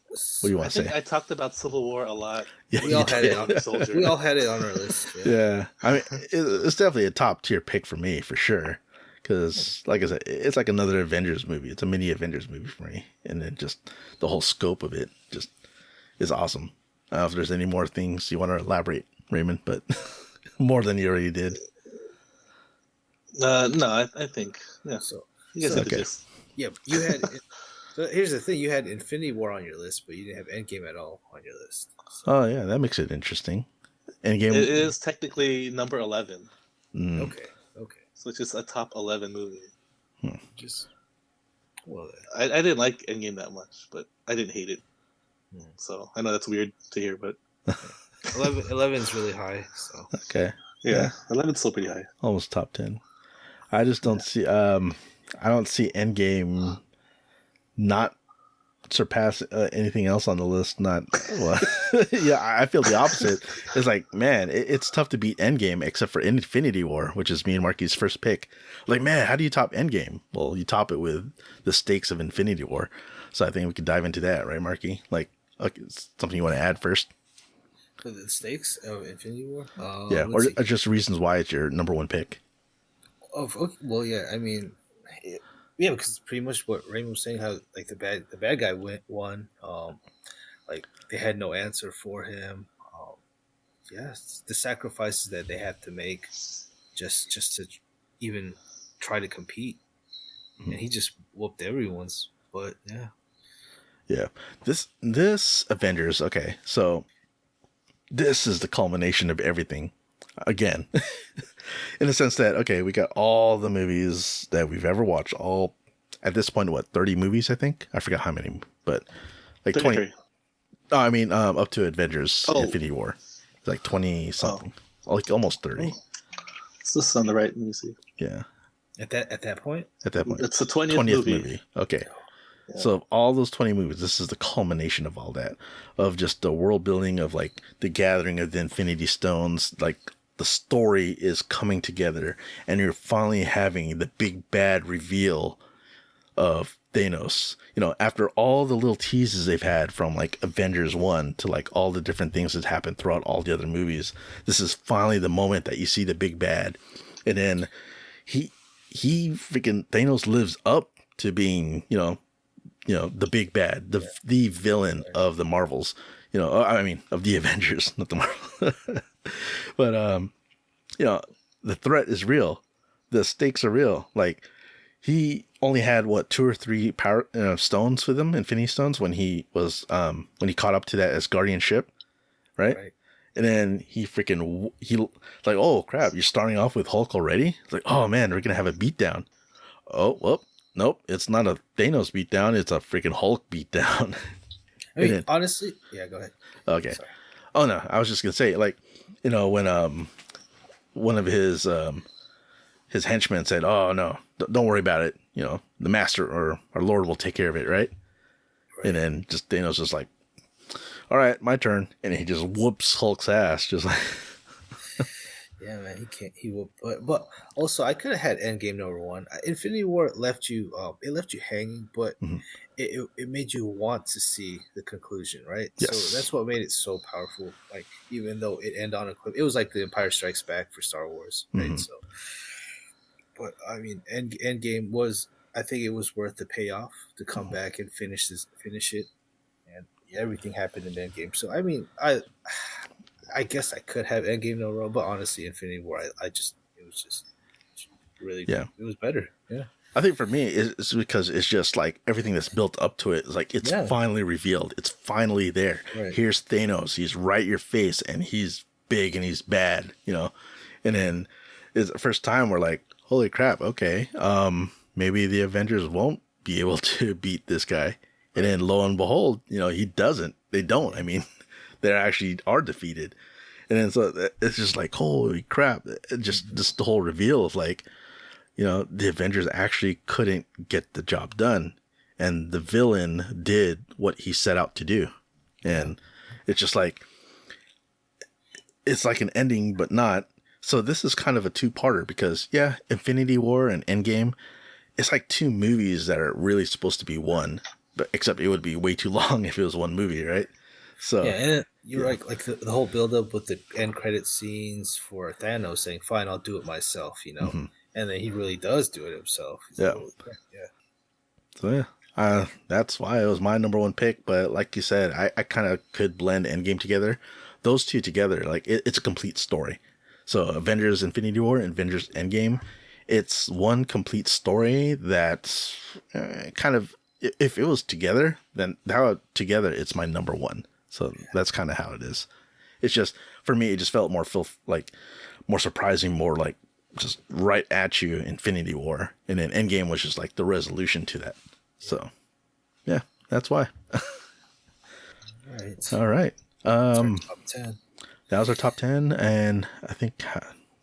what do you want to say? I talked about Civil War a lot. Yeah, we all had it on. We all had it on our list. Yeah. I mean, it's definitely a top tier pick for me, for sure. Because, like I said, it's like another Avengers movie. It's a mini Avengers movie for me, and then just the whole scope of it just is awesome. I don't know if there's any more things you want to elaborate, Raymond, but more than you already did. No, I think So you guys okay. Yeah, you had. So here's the thing: you had Infinity War on your list, but you didn't have Endgame at all on your list. So. Oh yeah, that makes it interesting. Endgame. It is technically number 11. Okay. So it's just a top 11 movie. I didn't like Endgame that much, but I didn't hate it. So I know that's weird to hear, but 11 is really high. So okay, yeah, 11's still pretty high, almost top 10. I just don't see. I don't see Endgame not surpass anything else on the list. Not well, yeah, I feel the opposite. It's like, man, it's tough to beat Endgame except for Infinity War, which is me and Marky's first pick. Like, man, how do you top Endgame? Well, you top it with the stakes of Infinity War. So I think we could dive into that, right, Marky? Like, something you want to add first? For the stakes of Infinity War? Yeah, or just reasons why it's your number 1 pick. Oh, okay. Well, yeah, I mean, yeah, because it's pretty much what Raymond was saying. How like the bad guy won. Like they had no answer for him. The sacrifices that they had to make, just to even try to compete, and he just whooped everyone's butt. Yeah. This Avengers. Okay, so this is the culmination of everything. Again, in the sense that, okay, we got all the movies that we've ever watched, all at this point, 30 movies, I think? I forgot how many, but like 20. Oh, I mean, up to Avengers Infinity War. It's like 20 something, like almost 30. It's this on the right. Let me see. Yeah. At that point? At that point. It's the 20th movie. Okay. Yeah. So all those 20 movies, this is the culmination of all that, of just the world building of like the gathering of the Infinity Stones, like the story is coming together and you're finally having the big bad reveal of Thanos, after all the little teases they've had from like Avengers 1 to like all the different things that happened throughout all the other movies, this is finally the moment that you see the big bad. And then he freaking Thanos lives up to being, the big bad, the villain of the Marvels, I mean, of the Avengers, not the Marvel. But, the threat is real. The stakes are real. Like, he only had 2 or 3 power stones with him, Infinity Stones, when he was when he caught up to that Asgardian ship, right? And then he like, oh crap, you're starting off with Hulk already? It's like, oh man, we're gonna have a beatdown. Oh well, nope, it's not a Thanos beatdown, it's a freaking Hulk beatdown. I mean, honestly, yeah, go ahead. Okay. Sorry. Oh no, I was just gonna say, like, when one of his henchmen said, "Oh no, don't worry about it. The master or our Lord will take care of it, right?" And then just Thanos just like, "All right, my turn," and he just whoops Hulk's ass, just like. Yeah, man, he can't. He will, but also I could have had Endgame #1. Infinity War left you, hanging, but it made you want to see the conclusion, right? Yes. So that's what made it so powerful. Like, even though it ended on a clip, it was like the Empire Strikes Back for Star Wars, right? So, but I mean, Endgame was. I think it was worth the payoff to come back and finish it, and everything happened in Endgame. So I mean, I guess I could have Endgame #1, but honestly, Infinity War, it was just really, it was better. Yeah. I think for me, it's because it's just like everything that's built up to it is like, it's finally revealed. It's finally there. Right. Here's Thanos. He's right in your face and he's big and he's bad, And then it's the first time we're like, holy crap. Okay. Maybe the Avengers won't be able to beat this guy. And then lo and behold, he doesn't. They don't. I mean, they actually are defeated. And then so it's just like, holy crap. Just the whole reveal of like, the Avengers actually couldn't get the job done. And the villain did what he set out to do. And it's just like, it's like an ending, but not. So this is kind of a 2-parter because, Infinity War and Endgame, it's like 2 movies that are really supposed to be one. But except it would be way too long if it was one movie, right? So and you're right. Like the whole build up with the end credit scenes for Thanos saying, "Fine, I'll do it myself," and then he really does do it himself. He's like, So that's why it was my #1 pick. But like you said, I kind of could blend Endgame together. Those 2 together, like it's a complete story. So Avengers Infinity War and Avengers Endgame, it's one complete story that's kind of, if it was together, then together it's my #1. So that's kind of how it is. It's just, for me, it just felt more more surprising, more like just right at you, Infinity War. And then Endgame was just like the resolution to that. So, yeah, that's why. All right. Top 10. That was our top 10. And I think, do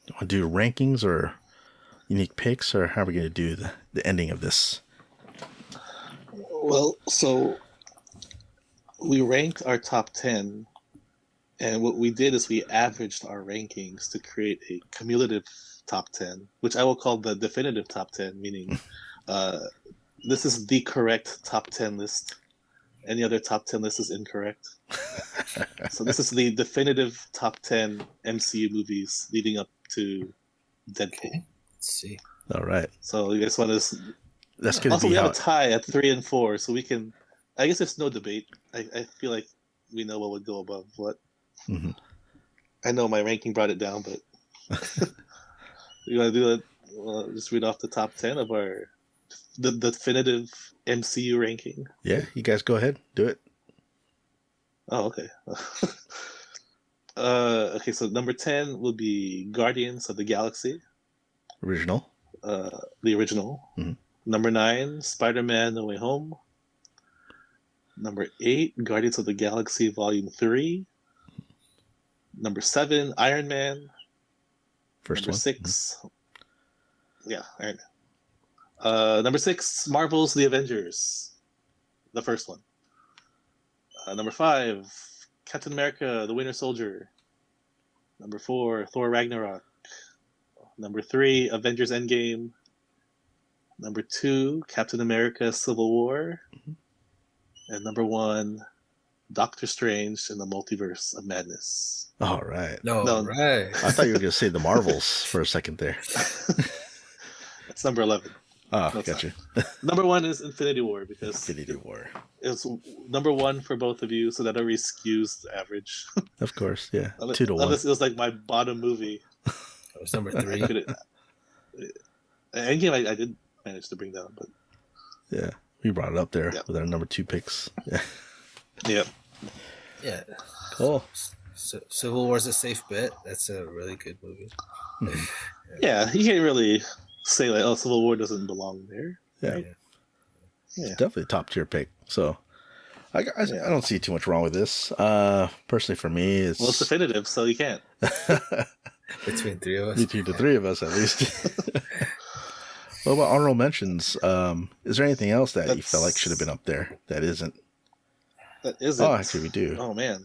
you want to do rankings or unique picks, or how are we going to do the ending of this? Well, so we ranked our top 10, and what we did is we averaged our rankings to create a cumulative top 10, which I will call the definitive top 10, meaning this is the correct top 10 list. Any other top 10 list is incorrect. So this is the definitive top 10 MCU movies leading up to Deadpool. Okay. Let's see. All right. So you guys want to... That's going to also, be we have a tie at 3 and 4, so we can... I guess there's no debate. I feel like we know what would go above what. I know my ranking brought it down, but you want to do it? Just read off the top 10 of the definitive MCU ranking. Yeah, you guys go ahead, do it. Oh, okay. Okay, so number 10 will be Guardians of the Galaxy. Original. The original. Number 9, Spider-Man No Way Home. Number 8, Guardians of the Galaxy Volume 3. Number 7, Iron Man. First number one. 6. Yeah, Iron Man. Number 6, Marvel's The Avengers. The first one. Number 5, Captain America, The Winter Soldier. Number 4, Thor Ragnarok. Number 3, Avengers Endgame. Number 2, Captain America: Civil War. And number 1, Doctor Strange in the Multiverse of Madness. All right. No, right. I thought you were going to say the Marvels for a second there. That's number 11. Oh, gotcha. Number 1 is Infinity War because Infinity War. It's number 1 for both of you, so that already skews the average. Of course, yeah. Unless, 2 to 1. Unless it was like my bottom movie. That was number 3. Endgame, I did manage to bring down, but yeah, we brought it up there with our number 2 picks. Yeah. Yep. Yeah. Cool. So Civil War's a safe bet. That's a really good movie. Yeah, you can't really say like, oh, Civil War doesn't belong there. Yeah. Right? Yeah. Definitely a top tier pick. So I don't see too much wrong with this. Personally, for me, it's definitive, so you can't. Between 3 of us. Between the 3 of us, at least. What about honorable mentions? Is there anything else that you felt like should have been up there that isn't? That isn't. Oh, actually, we do. Oh man.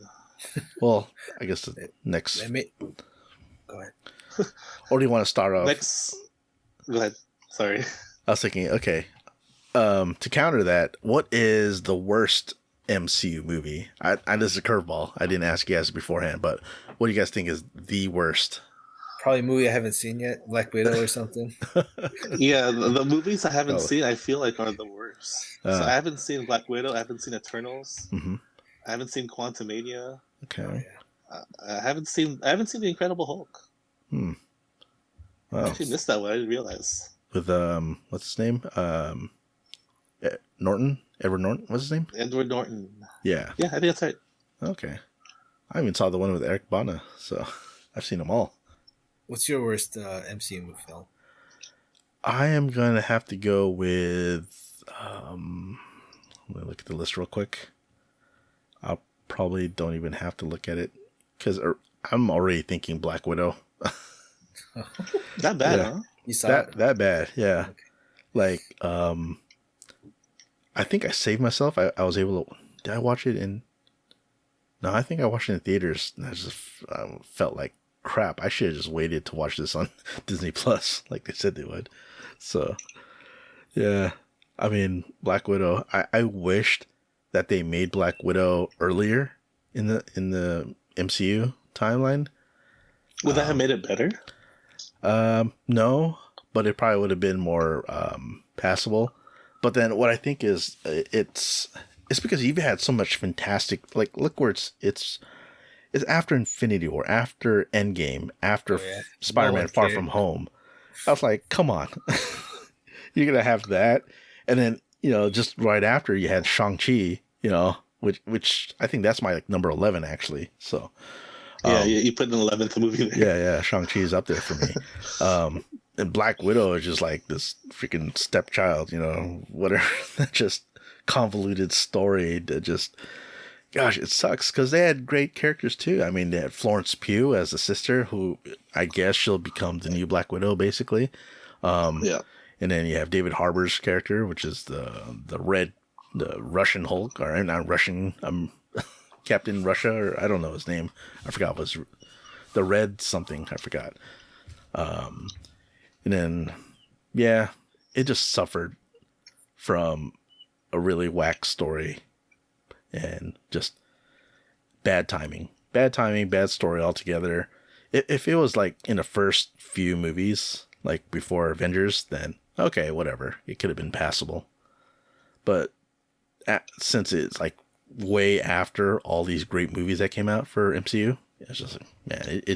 Well, I guess the next. Go ahead. Or do you want to start off? Go ahead. Sorry. I was thinking, okay. To counter that, what is the worst MCU movie? This is a curveball. I didn't ask you guys beforehand, but what do you guys think is the worst? Probably a movie I haven't seen yet, Black Widow or something. Yeah, the movies I haven't seen, I feel like are the worst. So I haven't seen Black Widow. I haven't seen Eternals. Mm-hmm. I haven't seen Quantumania. Okay. I haven't seen The Incredible Hulk. Wow. I actually missed that one. I didn't realize. With what's his name? Norton. Edward Norton. What's his name? Edward Norton. Yeah. Yeah, I think that's right. Okay. I even saw the one with Eric Bana, so I've seen them all. What's your worst MCU movie film? I am going to have to go with... let me look at the list real quick. I probably don't even have to look at it, because I'm already thinking Black Widow. That bad, huh? You saw it? That bad, yeah. Okay. Like, I think I saved myself. I was able to... Did I watch it in... No, I think I watched it in theaters, and I just felt like crap. I should have just waited to watch this on Disney Plus, like they said they would. So, yeah. I mean, Black Widow. I wished that they made Black Widow earlier in the MCU timeline. Would that have made it better? No, but it probably would have been more passable. But then what I think is it's because you've had so much fantastic, like, look where it's after Infinity War, after Endgame, after Spider-Man Far From Home. I was like, come on. You're going to have that. And then, just right after you had Shang-Chi, which I think that's my number 11 actually. So yeah, you put an 11th movie there. Yeah, Shang-Chi is up there for me. And Black Widow is just like this freaking stepchild, whatever. Just convoluted story that just, gosh, it sucks because they had great characters too. I mean, they had Florence Pugh as the sister, who I guess she'll become the new Black Widow, basically. Yeah. And then you have David Harbour's character, which is the Russian Hulk, or not Russian, Captain Russia, or I don't know his name. I forgot. It was the Red something. I forgot. And then, yeah, it just suffered from a really whack story and just bad timing, bad story altogether. If it was like in the first few movies, like before Avengers, then okay, whatever. It could have been passable. But since it's like way after all these great movies that came out for MCU, it's just like, man, it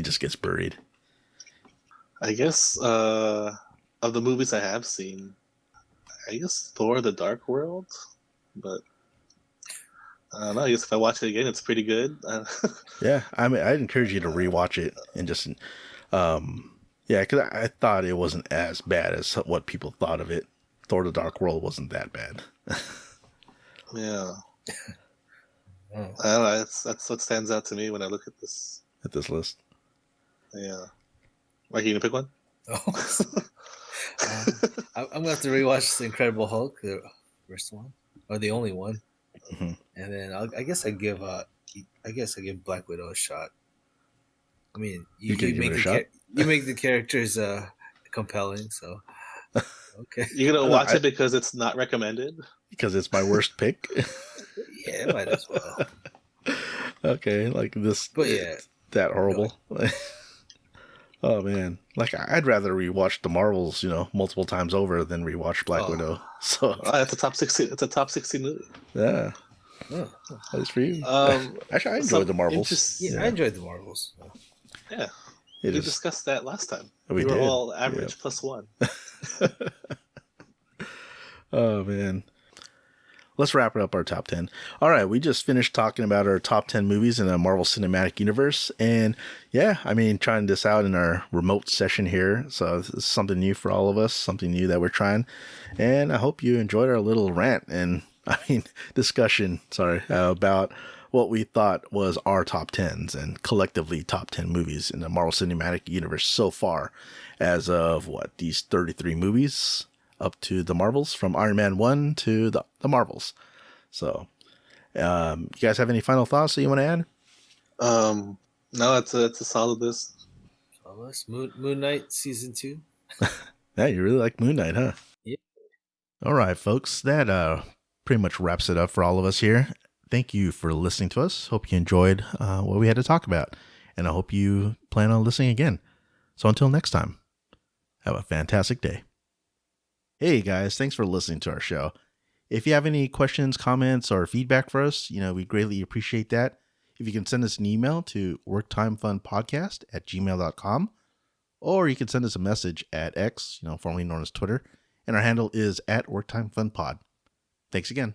just gets buried. I guess of the movies I have seen, I guess Thor: The Dark World, but I don't know. I guess if I watch it again, it's pretty good. Yeah, I mean, I'd encourage you to rewatch it and just, because I thought it wasn't as bad as what people thought of it. Thor: The Dark World wasn't that bad. Yeah. I don't know. That's what stands out to me when I look at this list. Yeah. Like, you gonna pick one? Oh. I'm gonna have to rewatch The Incredible Hulk, the first one, or the only one, mm-hmm. And then I guess I give Black Widow a shot. I mean, you make the characters compelling, so Okay. You're gonna watch it because it's not recommended? Because it's my worst pick? Yeah, might as well. Okay, like this. But yeah, that horrible. Oh man, like I'd rather rewatch the Marvels, multiple times over than rewatch Black Widow. So it's a top 60. It's a top 60 movie. Yeah, that's for you. Actually, I enjoyed the Marvels. I enjoyed the Marvels. Yeah, we discussed that last time. We were all average +1. Oh man. Let's wrap it up our top 10. All right, we just finished talking about our top 10 movies in the Marvel Cinematic Universe. And trying this out in our remote session here. So this is something new for all of us, something new that we're trying. And I hope you enjoyed our little rant and discussion, about what we thought was our top 10s and collectively top 10 movies in the Marvel Cinematic Universe so far as of these 33 movies. Up to the Marvels, from Iron Man 1 to the Marvels. So, you guys have any final thoughts that you want to add? No, it's a solid list. Moon Knight season 2. Yeah, you really like Moon Knight, huh? Yeah. All right, folks, that pretty much wraps it up for all of us here. Thank you for listening to us. Hope you enjoyed what we had to talk about, and I hope you plan on listening again. So until next time, have a fantastic day. Hey guys, thanks for listening to our show. If you have any questions, comments, or feedback for us, we greatly appreciate that. If you can send us an email to worktimefunpodcast@gmail.com, or you can send us a message at X, formerly known as Twitter, and our handle is @worktimefunpod. Thanks again.